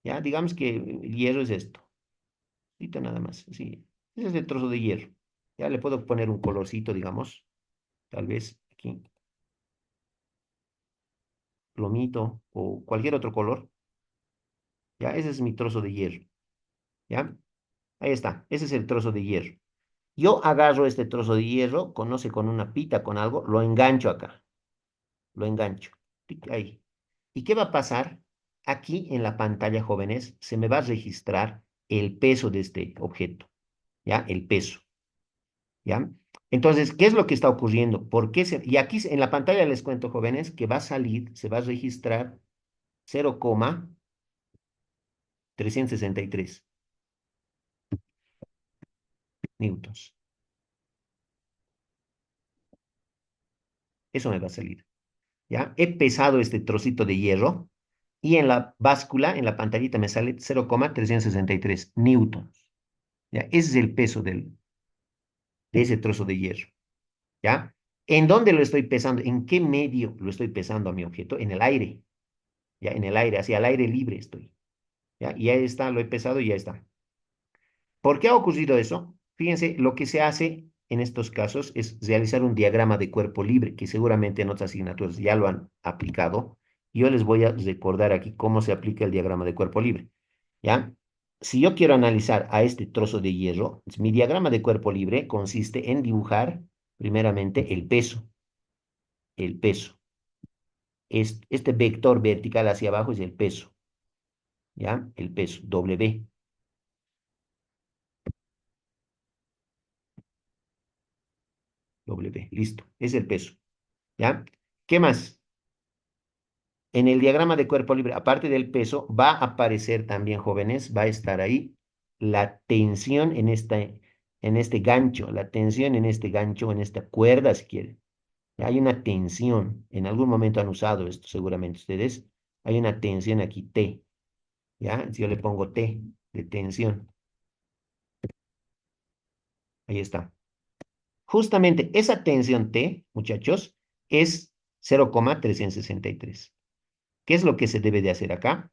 Ya, digamos que el hierro es esto. Esto nada más, sí. Ese es el trozo de hierro. Ya le puedo poner un colorcito, digamos, tal vez aquí, plomito o cualquier otro color. Ya, ese es mi trozo de hierro. Ya, ahí está. Ese es el trozo de hierro. Yo agarro este trozo de hierro, con una pita, con algo, lo engancho acá. Lo engancho. Tic, ahí. ¿Y qué va a pasar? Aquí en la pantalla, jóvenes, se me va a registrar el peso de este objeto. ¿Ya? El peso. ¿Ya? Entonces, ¿qué es lo que está ocurriendo? Y aquí en la pantalla les cuento, jóvenes, que va a salir, se va a registrar 0,363 newtons. Eso me va a salir. ¿Ya? He pesado este trocito de hierro y en la báscula, en la pantallita, me sale 0,363 newtons. ¿Ya? Ese es el peso de ese trozo de hierro. ¿Ya? ¿En dónde lo estoy pesando? ¿En qué medio lo estoy pesando a mi objeto? En el aire. ¿Ya? En el aire, hacia el aire libre estoy. ¿Ya? Y ahí está, lo he pesado y ya está. ¿Por qué ha ocurrido eso? Fíjense, lo que se hace en estos casos es realizar un diagrama de cuerpo libre, que seguramente en otras asignaturas ya lo han aplicado. Yo les voy a recordar aquí cómo se aplica el diagrama de cuerpo libre. ¿Ya? Si yo quiero analizar a este trozo de hierro, mi diagrama de cuerpo libre consiste en dibujar primeramente el peso. El peso. Este vector vertical hacia abajo es el peso. ¿Ya? El peso, W. W, listo. Es el peso. ¿Ya? ¿Qué más? En el diagrama de cuerpo libre, aparte del peso, va a aparecer también, jóvenes, va a estar ahí la tensión en este gancho, la tensión en este gancho, en esta cuerda, si quieren. Hay una tensión, en algún momento han usado esto seguramente ustedes, hay una tensión aquí T, ¿ya? Si yo le pongo T de tensión, ahí está. Justamente esa tensión T, muchachos, es 0,363. ¿Qué es lo que se debe de hacer acá?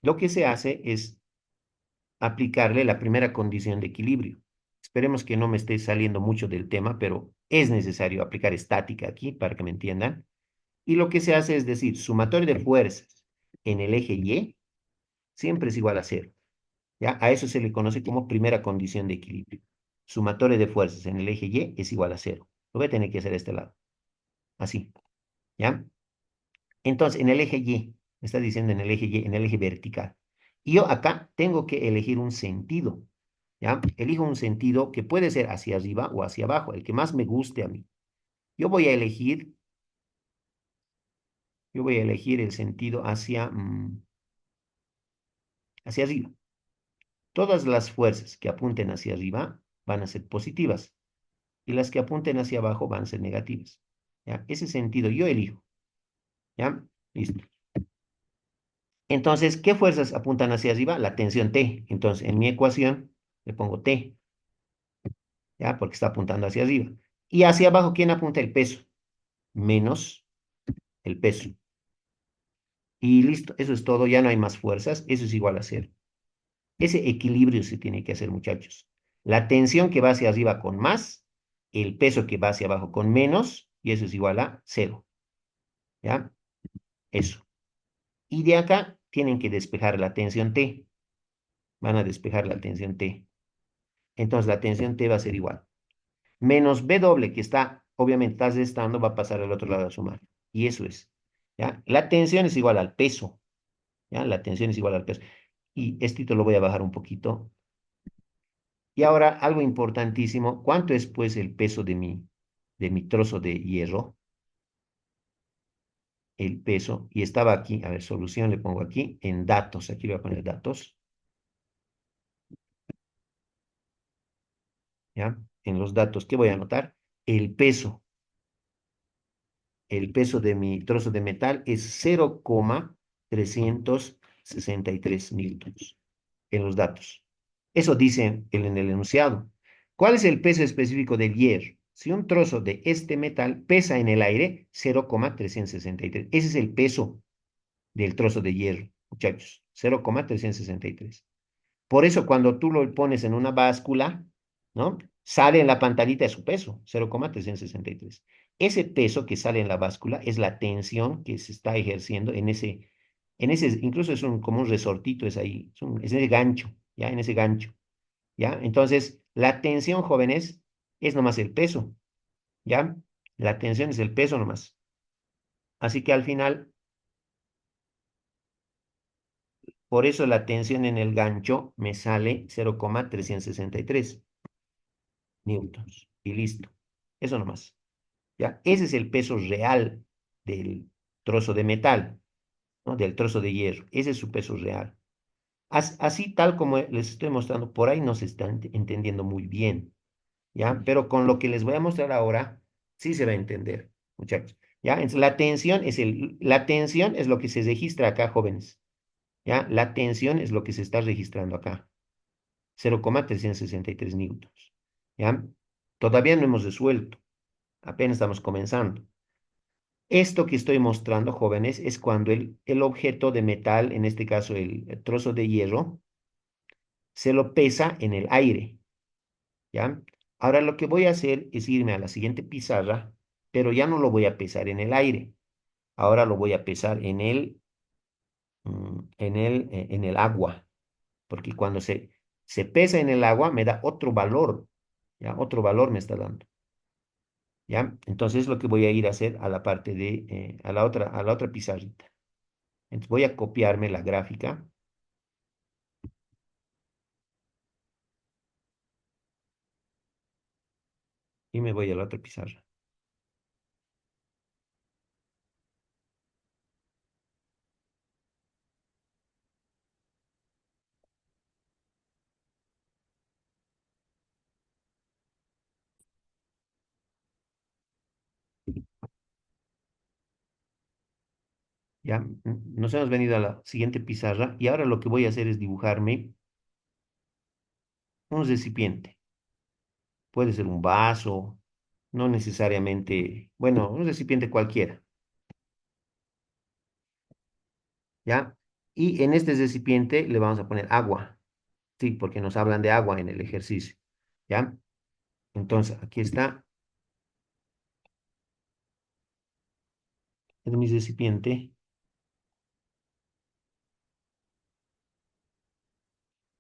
Lo que se hace es aplicarle la primera condición de equilibrio. Esperemos que no me esté saliendo mucho del tema, pero es necesario aplicar estática aquí para que me entiendan. Y lo que se hace es decir, sumatorio de fuerzas en el eje Y siempre es igual a cero. ¿Ya? A eso se le conoce como primera condición de equilibrio. Sumatorio de fuerzas en el eje Y es igual a cero. Lo voy a tener que hacer a este lado. Así. ¿Ya? Entonces, en el eje Y, me está diciendo en el eje Y, en el eje vertical. Y yo acá tengo que elegir un sentido. ¿ya? Elijo un sentido que puede ser hacia arriba o hacia abajo, el que más me guste a mí. Yo voy a elegir, yo voy a elegir el sentido hacia arriba. Todas las fuerzas que apunten hacia arriba van a ser positivas y las que apunten hacia abajo van a ser negativas. ¿Ya? Ese sentido yo elijo. ¿Ya? Listo. Entonces, ¿qué fuerzas apuntan hacia arriba? La tensión T. Entonces, en mi ecuación le pongo T, ¿ya? Porque está apuntando hacia arriba. Y hacia abajo, ¿quién apunta? El peso. Menos el peso. Y listo, eso es todo, ya no hay más fuerzas, eso es igual a cero. Ese equilibrio se tiene que hacer, muchachos. La tensión que va hacia arriba con más, el peso que va hacia abajo con menos, y eso es igual a cero. ¿Ya? Eso. Y de acá tienen que despejar la tensión T. Van a despejar la tensión T. Entonces la tensión T va a ser igual. Menos B doble, que está, obviamente, está restando, va a pasar al otro lado a sumar. Y eso es. ¿Ya? La tensión es igual al peso. ¿Ya? La tensión es igual al peso. Y esto lo voy a bajar un poquito. Y ahora, algo importantísimo, ¿cuánto es pues el peso de mi trozo de hierro? El peso, y estaba aquí, a ver, solución, le pongo aquí, en datos, aquí le voy a poner datos, ¿ya? En los datos, ¿qué voy a anotar? El peso, el peso de mi trozo de metal es 0,363 newtons en los datos. Eso dice en el enunciado. ¿Cuál es el peso específico del hierro? Si un trozo de este metal pesa en el aire 0,363. Ese es el peso del trozo de hierro, muchachos. 0,363. Por eso cuando tú lo pones en una báscula, ¿no? Sale en la pantallita de su peso, 0,363. Ese peso que sale en la báscula es la tensión que se está ejerciendo en ese, incluso es como un resortito, es ahí, es ese gancho, ¿ya? En ese gancho, ¿ya? Entonces, la tensión, jóvenes, es nomás el peso, ¿ya? La tensión es el peso nomás. Así que al final, por eso la tensión en el gancho me sale 0,363 newtons. Y listo. Eso nomás. ¿Ya? Ese es el peso real del trozo de metal, ¿no? Del trozo de hierro. Ese es su peso real. Así tal como les estoy mostrando, por ahí no se está entendiendo muy bien, ¿ya? Pero con lo que les voy a mostrar ahora, sí se va a entender, muchachos. ¿Ya? Entonces, la tensión es lo que se registra acá, jóvenes. ¿Ya? La tensión es lo que se está registrando acá. 0,363 newtons. ¿Ya? Todavía no hemos resuelto. Apenas estamos comenzando. Esto que estoy mostrando, jóvenes, es cuando el objeto de metal, en este caso el trozo de hierro, se lo pesa en el aire, ¿ya? Ahora lo que voy a hacer es irme a la siguiente pizarra, pero ya no lo voy a pesar en el aire. Ahora lo voy a pesar en el agua, porque cuando se pesa en el agua me da otro valor, ¿ya? Otro valor me está dando. ¿Ya? Entonces lo que voy a ir a hacer a la parte a la otra pizarrita. Entonces voy a copiarme la gráfica y me voy a la otra pizarra. Ya nos hemos venido a la siguiente pizarra y ahora lo que voy a hacer es dibujarme un recipiente. Puede ser un vaso, no necesariamente, bueno, un recipiente cualquiera, ¿ya? Y en este recipiente le vamos a poner agua, sí, porque nos hablan de agua en el ejercicio, ¿ya? Entonces, aquí está, es mi recipiente,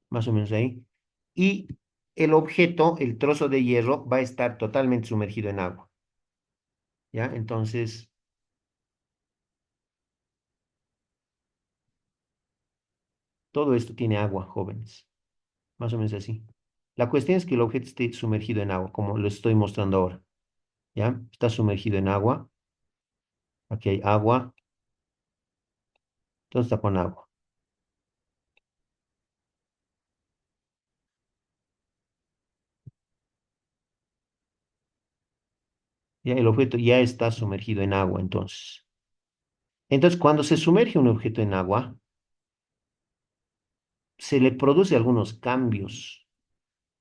más o menos ahí. Y el objeto, el trozo de hierro, va a estar totalmente sumergido en agua, ¿ya? Entonces, todo esto tiene agua, jóvenes, más o menos así. La cuestión es que el objeto esté sumergido en agua, como lo estoy mostrando ahora. ¿Ya? Está sumergido en agua. Aquí hay agua. Entonces está con agua. Ya el objeto ya está sumergido en agua, entonces. Entonces, cuando se sumerge un objeto en agua, se le produce algunos cambios,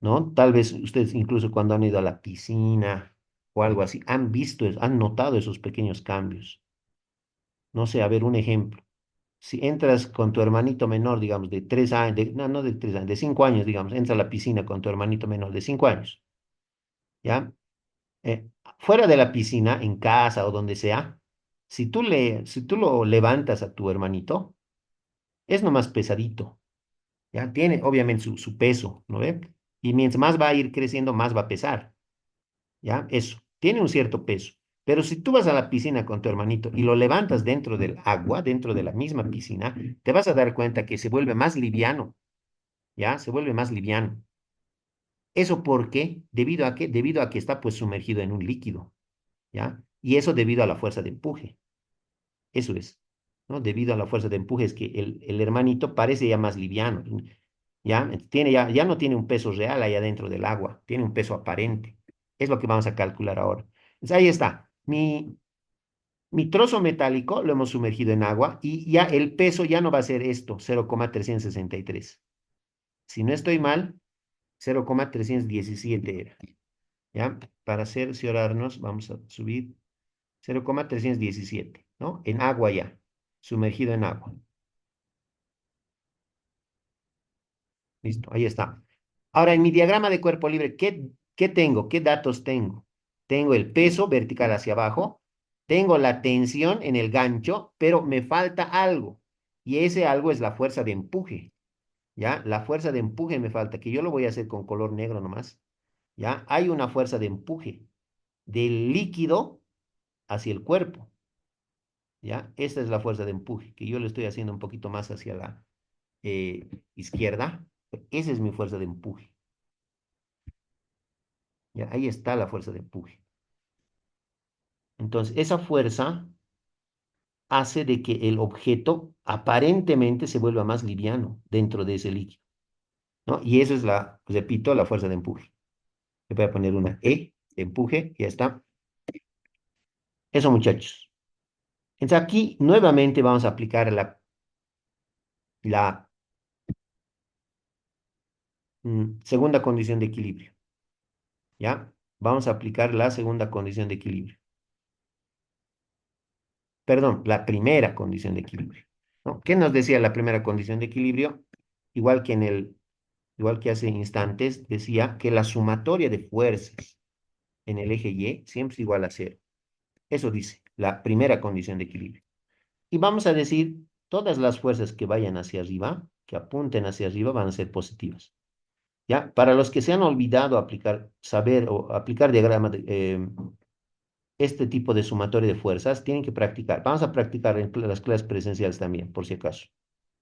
¿no? Tal vez ustedes incluso cuando han ido a la piscina o algo así, han visto, han notado esos pequeños cambios. No sé, a ver, un ejemplo. Si entras con tu hermanito menor, digamos, de 3 años, no, no de 3 años, de 5 años, digamos, entra a la piscina con tu hermanito menor de 5 años, ¿ya? Eh, Fuera de la piscina, en casa o donde sea, si tú lo levantas a tu hermanito, es nomás pesadito, ¿ya? Tiene obviamente su peso, ¿no ve? Y mientras más va a ir creciendo, más va a pesar, ¿ya? Eso, tiene un cierto peso. Pero si tú vas a la piscina con tu hermanito y lo levantas dentro del agua, dentro de la misma piscina, te vas a dar cuenta que se vuelve más liviano, ¿ya? Se vuelve más liviano. ¿Eso por qué? ¿Debido a qué? Debido a que está pues sumergido en un líquido, ¿ya? Y eso debido a la fuerza de empuje. Eso es, ¿no? Debido a la fuerza de empuje es que el hermanito parece ya más liviano, ¿ya? Ya no tiene un peso real ahí adentro del agua, tiene un peso aparente. Es lo que vamos a calcular ahora. Entonces, ahí está. Mi trozo metálico lo hemos sumergido en agua y ya el peso ya no va a ser esto, 0,363. Si no estoy mal, 0,317 era. ¿Ya? Para cerciorarnos, vamos a subir 0,317, ¿no? En agua ya, sumergido en agua. Listo, ahí está. Ahora, en mi diagrama de cuerpo libre, ¿qué tengo? ¿Qué datos tengo? Tengo el peso vertical hacia abajo, tengo la tensión en el gancho, pero me falta algo. Y ese algo es la fuerza de empuje, ¿ya? La fuerza de empuje me falta, que yo lo voy a hacer con color negro nomás, ¿ya? Hay una fuerza de empuje del líquido hacia el cuerpo, ¿ya? Esta es la fuerza de empuje, que yo le estoy haciendo un poquito más hacia la izquierda. Esa es mi fuerza de empuje. Ya, ahí está la fuerza de empuje. Entonces, esa fuerza hace de que el objeto aparentemente se vuelva más liviano dentro de ese líquido, ¿no? Y esa es repito, la fuerza de empuje. Le voy a poner una E de empuje, ya está. Eso, muchachos. Entonces, aquí nuevamente vamos a aplicar la segunda condición de equilibrio, ¿ya? Vamos a aplicar la segunda condición de equilibrio. Perdón, la primera condición de equilibrio, ¿no? ¿Qué nos decía la primera condición de equilibrio? Igual que igual que hace instantes, decía que la sumatoria de fuerzas en el eje Y siempre es igual a cero. Eso dice la primera condición de equilibrio. Y vamos a decir, todas las fuerzas que vayan hacia arriba, que apunten hacia arriba, van a ser positivas. ¿Ya? Para los que se han olvidado saber o aplicar este tipo de sumatoria de fuerzas, tienen que practicar. Vamos a practicar en las clases presenciales también, por si acaso.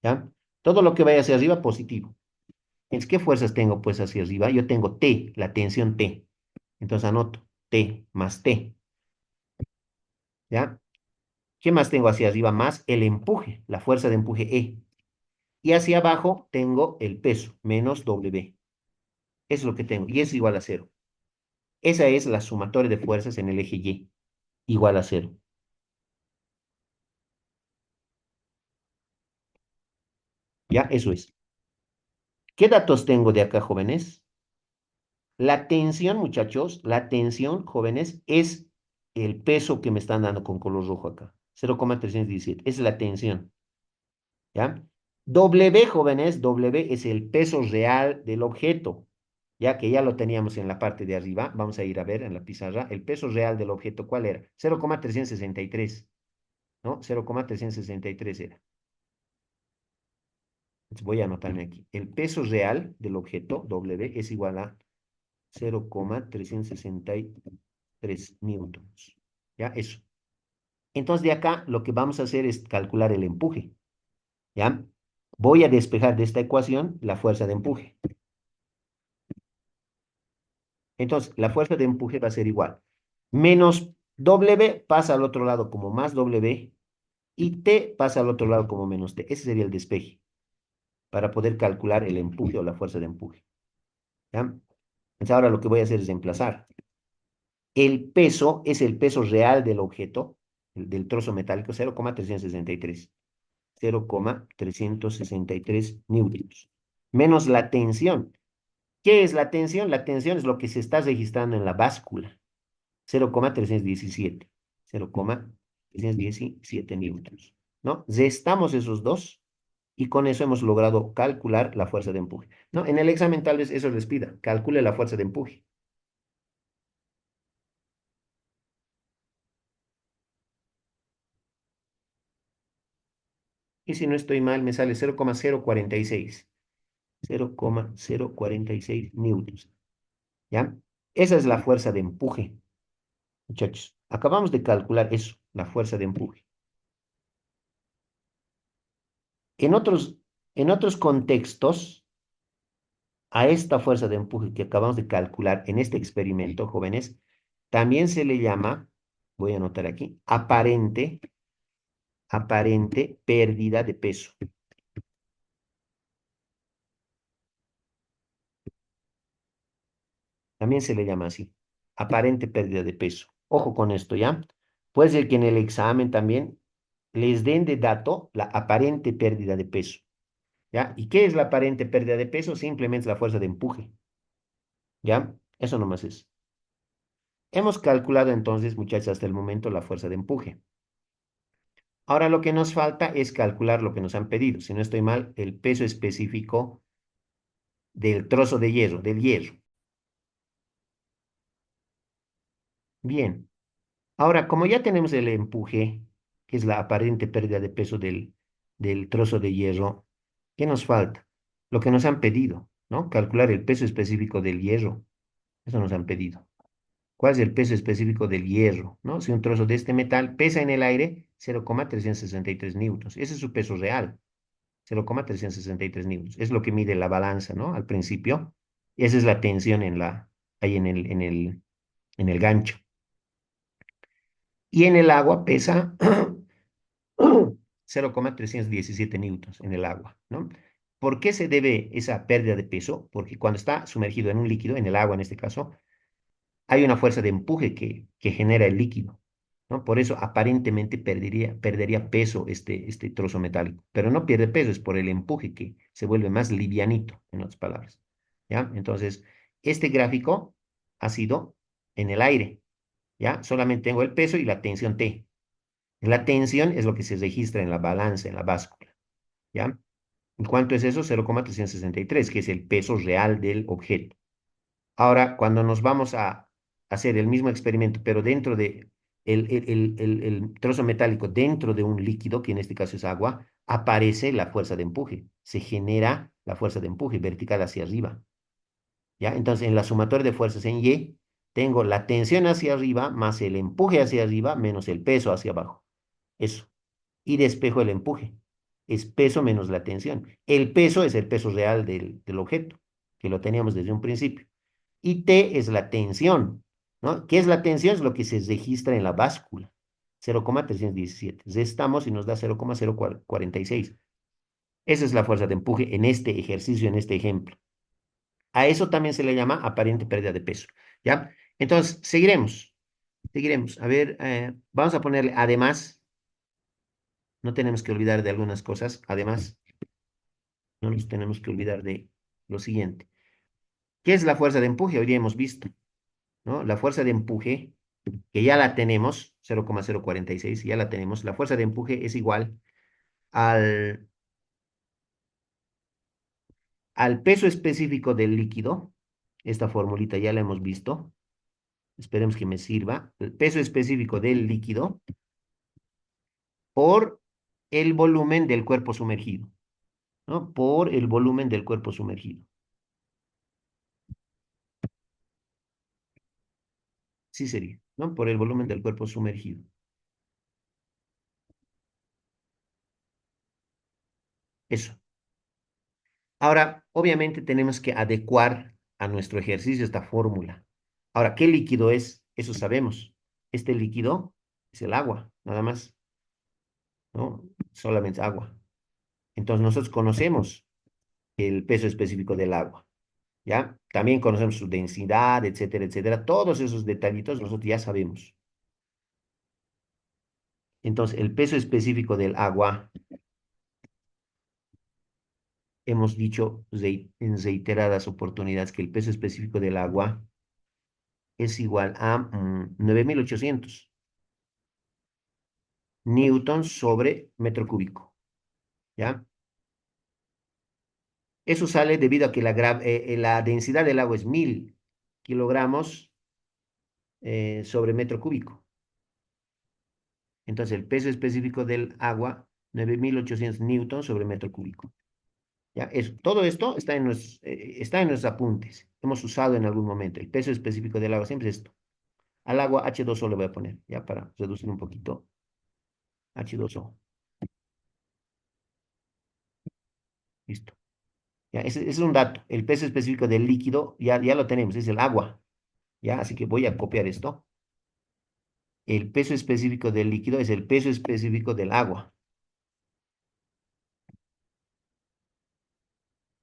¿Ya? Todo lo que vaya hacia arriba, positivo. Entonces, ¿qué fuerzas tengo pues hacia arriba? Yo tengo T, la tensión T. Entonces anoto T más T. ¿Ya? ¿Qué más tengo hacia arriba? Más el empuje, la fuerza de empuje E. Y hacia abajo tengo el peso, menos W. Eso es lo que tengo. Y es igual a cero. Esa es la sumatoria de fuerzas en el eje Y. Igual a cero. ¿Ya? Eso es. ¿Qué datos tengo de acá, jóvenes? La tensión, muchachos, la tensión, jóvenes, es el peso que me están dando con color rojo acá. 0,317. Es la tensión. ¿Ya? W, jóvenes, W es el peso real del objeto. Ya que ya lo teníamos en la parte de arriba. Vamos a ir a ver en la pizarra. El peso real del objeto, ¿cuál era? 0,363. ¿No? 0,363 era. Entonces voy a anotarme aquí. El peso real del objeto, W, es igual a 0,363 newtons. ¿Ya? Eso. Entonces de acá lo que vamos a hacer es calcular el empuje. ¿Ya? Voy a despejar de esta ecuación la fuerza de empuje. Entonces, la fuerza de empuje va a ser igual. Menos W pasa al otro lado como más W y T pasa al otro lado como menos T. Ese sería el despeje para poder calcular el empuje o la fuerza de empuje. ¿Ya? Entonces, ahora lo que voy a hacer es reemplazar. El peso es el peso real del objeto, del trozo metálico, 0,363. 0,363 newtons. Menos la tensión. ¿Qué es la tensión? La tensión es lo que se está registrando en la báscula. 0,317. 0,317 newtons. ¿No? Restamos esos dos y con eso hemos logrado calcular la fuerza de empuje. ¿No? En el examen tal vez eso les pida. Calcule la fuerza de empuje. Y si no estoy mal, me sale 0,046. 0,046 newtons. ¿Ya? Esa es la fuerza de empuje, muchachos. Acabamos de calcular eso, la fuerza de empuje. En otros, en otros contextos, a esta fuerza de empuje que acabamos de calcular en este experimento, jóvenes, también se le llama, voy a anotar aquí, aparente pérdida de peso. También se le llama así, aparente pérdida de peso. Ojo con esto, ¿ya? Puede ser que en el examen también les den de dato la aparente pérdida de peso, ¿ya? ¿Y qué es la aparente pérdida de peso? Simplemente la fuerza de empuje, ¿ya? Eso nomás es. Hemos calculado entonces, muchachos, hasta el momento la fuerza de empuje. Ahora lo que nos falta es calcular lo que nos han pedido. Si no estoy mal, el peso específico del trozo de hierro, del hierro. Bien. Ahora, como ya tenemos el empuje, que es la aparente pérdida de peso del trozo de hierro, ¿qué nos falta? Lo que nos han pedido, ¿no? Calcular el peso específico del hierro. Eso nos han pedido. ¿Cuál es el peso específico del hierro? ¿No? Si un trozo de este metal pesa en el aire 0,363 newtons. Ese es su peso real, 0,363 newtons. Es lo que mide la balanza, ¿no? Al principio. Esa es la tensión ahí en el gancho. Y en el agua pesa 0,317 newtons en el agua, ¿no? ¿Por qué se debe esa pérdida de peso? Porque cuando está sumergido en un líquido, en el agua en este caso, hay una fuerza de empuje que genera el líquido, ¿no? Por eso aparentemente perdería peso este trozo metálico, pero no pierde peso, es por el empuje que se vuelve más livianito, en otras palabras, ¿ya? Entonces, este gráfico ha sido en el aire, ¿ya? Solamente tengo el peso y la tensión T. La tensión es lo que se registra en la balanza, en la báscula, ¿ya? ¿Y cuánto es eso? 0,363, que es el peso real del objeto. Ahora, cuando nos vamos a hacer el mismo experimento, pero dentro de el trozo metálico, dentro de un líquido, que en este caso es agua, aparece la fuerza de empuje. Se genera la fuerza de empuje vertical hacia arriba. ¿Ya? Entonces, en la sumatoria de fuerzas en Y, tengo la tensión hacia arriba más el empuje hacia arriba menos el peso hacia abajo. Eso. Y despejo el empuje. Es peso menos la tensión. El peso es el peso real del objeto, que lo teníamos desde un principio. Y T es la tensión, ¿no? ¿Qué es la tensión? Es lo que se registra en la báscula. 0,317. Restamos y nos da 0,046. Esa es la fuerza de empuje en este ejercicio, en este ejemplo. A eso también se le llama aparente pérdida de peso, ¿ya? Entonces, seguiremos, seguiremos. A ver, vamos a ponerle además, no tenemos que olvidar de algunas cosas, además, no nos tenemos que olvidar de lo siguiente. ¿Qué es la fuerza de empuje? Hoy día hemos visto, ¿no? La fuerza de empuje, que ya la tenemos, 0,046, ya la tenemos. La fuerza de empuje es igual al, al peso específico del líquido. Esta formulita ya la hemos visto. Esperemos que me sirva. El peso específico del líquido por el volumen del cuerpo sumergido, ¿no? Por el volumen del cuerpo sumergido. Sí sería, ¿no? Por el volumen del cuerpo sumergido. Eso. Ahora, obviamente tenemos que adecuar a nuestro ejercicio esta fórmula. Ahora, ¿qué líquido es? Eso sabemos. Este líquido es el agua, nada más, ¿no? Solamente agua. Entonces nosotros conocemos el peso específico del agua, ¿ya? También conocemos su densidad, etcétera, etcétera. Todos esos detallitos nosotros ya sabemos. Entonces, el peso específico del agua, hemos dicho en reiteradas oportunidades que el peso específico del agua es igual a 9.800 newtons sobre metro cúbico, ¿ya? Eso sale debido a que la densidad del agua es 1.000 kilogramos sobre metro cúbico. Entonces, el peso específico del agua, 9.800 newtons sobre metro cúbico. ¿Ya? Todo esto está en nuestros apuntes. Hemos usado en algún momento. El peso específico del agua siempre es esto. Al agua H2O le voy a poner, ya para reducir un poquito. H2O. Listo. Ya, ese es un dato. El peso específico del líquido ya lo tenemos, es el agua. ¿Ya? Así que voy a copiar esto. El peso específico del líquido es el peso específico del agua.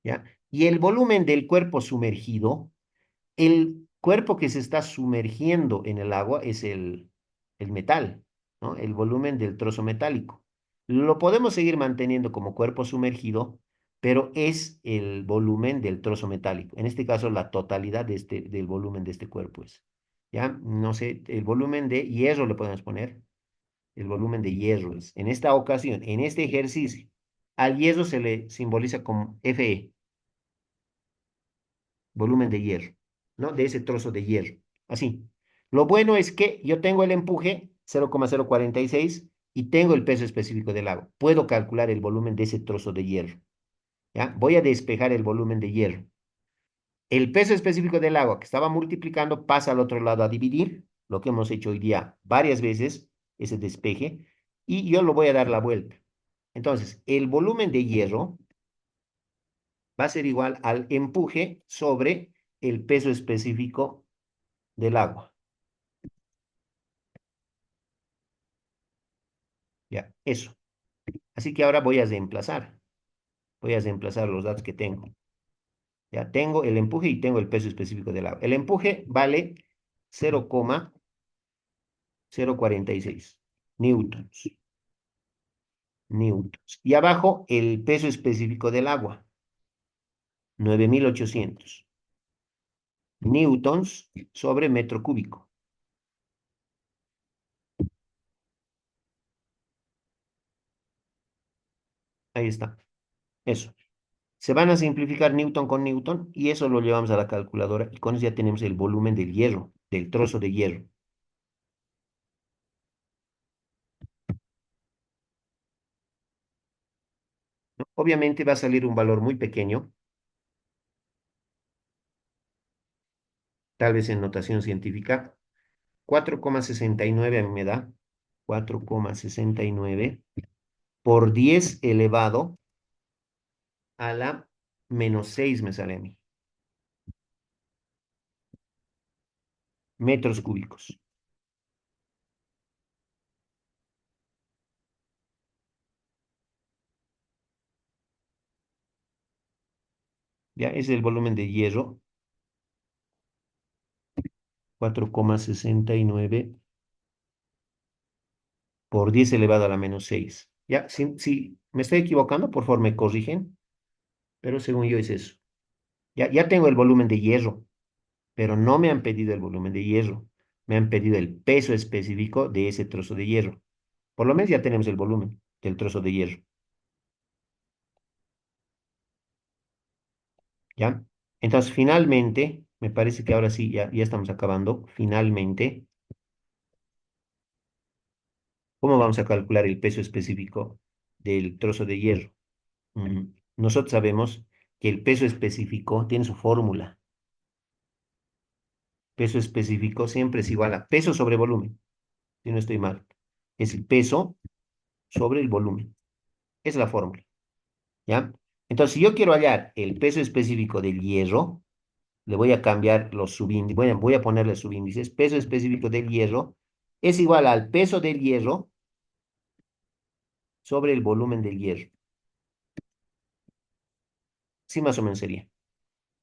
¿Ya? Y el volumen del cuerpo sumergido, el cuerpo que se está sumergiendo en el agua es el metal, ¿no? El volumen del trozo metálico. Lo podemos seguir manteniendo como cuerpo sumergido, pero es el volumen del trozo metálico. En este caso, la totalidad del volumen de este cuerpo es. ¿Ya? No sé, el volumen de hierro le podemos poner. El volumen de hierro es. En esta ocasión, en este ejercicio, al hierro se le simboliza como Fe, volumen de hierro, ¿no? De ese trozo de hierro. Así. Lo bueno es que yo tengo el empuje 0,046 y tengo el peso específico del agua. Puedo calcular el volumen de ese trozo de hierro. ¿Ya? Voy a despejar el volumen de hierro. El peso específico del agua que estaba multiplicando pasa al otro lado a dividir, lo que hemos hecho hoy día varias veces, ese despeje, y yo lo voy a dar la vuelta. Entonces, el volumen de hierro va a ser igual al empuje sobre el peso específico del agua. Ya, eso. Así que ahora voy a reemplazar. Voy a reemplazar los datos que tengo. Ya tengo el empuje y tengo el peso específico del agua. El empuje vale 0,046 newtons. Newtons. Y abajo el peso específico del agua. 9.800 newtons sobre metro cúbico. Ahí está. Eso. Se van a simplificar Newton con Newton y eso lo llevamos a la calculadora y con eso ya tenemos el volumen del hierro, del trozo de hierro. ¿No? Obviamente va a salir un valor muy pequeño, tal vez en notación científica. 4,69 a mí me da 4,69 por 10 elevado a la menos 6 me sale a mí. Metros cúbicos. Ya, ese es el volumen de hierro. 4,69 por 10 elevado a la menos 6. Ya, si me estoy equivocando, por favor me corrigen, pero según yo es eso. Ya tengo el volumen de hierro, pero no me han pedido el volumen de hierro. Me han pedido el peso específico de ese trozo de hierro. Por lo menos ya tenemos el volumen del trozo de hierro. ¿Ya? Entonces, finalmente, me parece que ahora sí, ya estamos acabando. Finalmente, ¿cómo vamos a calcular el peso específico del trozo de hierro? Nosotros sabemos que el peso específico tiene su fórmula. Peso específico siempre es igual a peso sobre volumen, si no estoy mal. Es el peso sobre el volumen. Es la fórmula, ¿ya? Entonces, si yo quiero hallar el peso específico del hierro, le voy a cambiar los subíndices, voy a ponerle subíndices. Peso específico del hierro es igual al peso del hierro sobre el volumen del hierro. Sí, más o menos sería,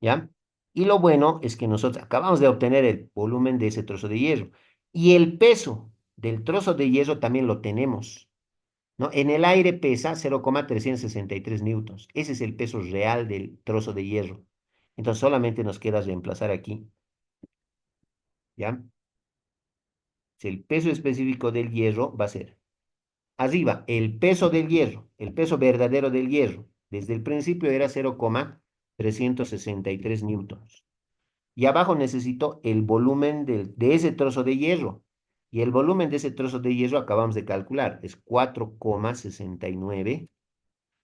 ¿ya? Y lo bueno es que nosotros acabamos de obtener el volumen de ese trozo de hierro. Y el peso del trozo de hierro también lo tenemos, ¿no? En el aire pesa 0,363 newtons. Ese es el peso real del trozo de hierro. Entonces solamente nos queda reemplazar aquí, ¿ya? Si el peso específico del hierro va a ser, arriba, el peso del hierro, el peso verdadero del hierro, desde el principio era 0,363 newtons. Y abajo necesito el volumen de ese trozo de hierro. Y el volumen de ese trozo de hierro acabamos de calcular, es 4,69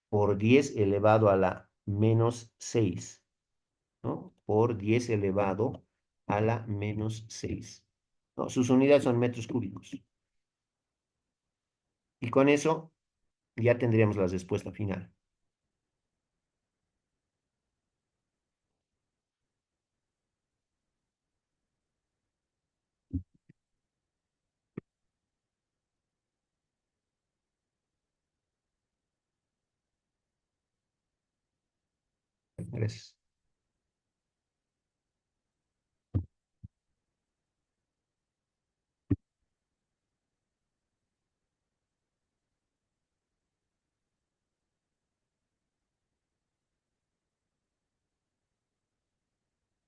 por 10 elevado a la menos 6, ¿no? Por 10 elevado a la menos 6. ¿No? Sus unidades son metros cúbicos. Y con eso ya tendríamos la respuesta final. Gracias.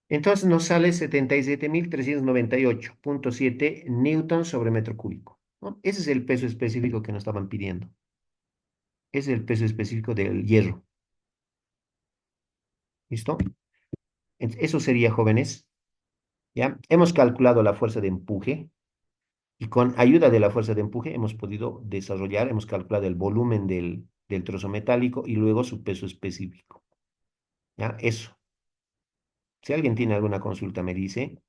Entonces nos sale 77.398,7 newtons sobre metro cúbico, ¿no? Ese es el peso específico que nos estaban pidiendo. Ese es el peso específico del hierro. ¿Listo? Eso sería, jóvenes. ¿Ya? Hemos calculado la fuerza de empuje y con ayuda de la fuerza de empuje hemos podido desarrollar, hemos calculado el volumen del trozo metálico y luego su peso específico. ¿Ya? Eso. Si alguien tiene alguna consulta, me dice.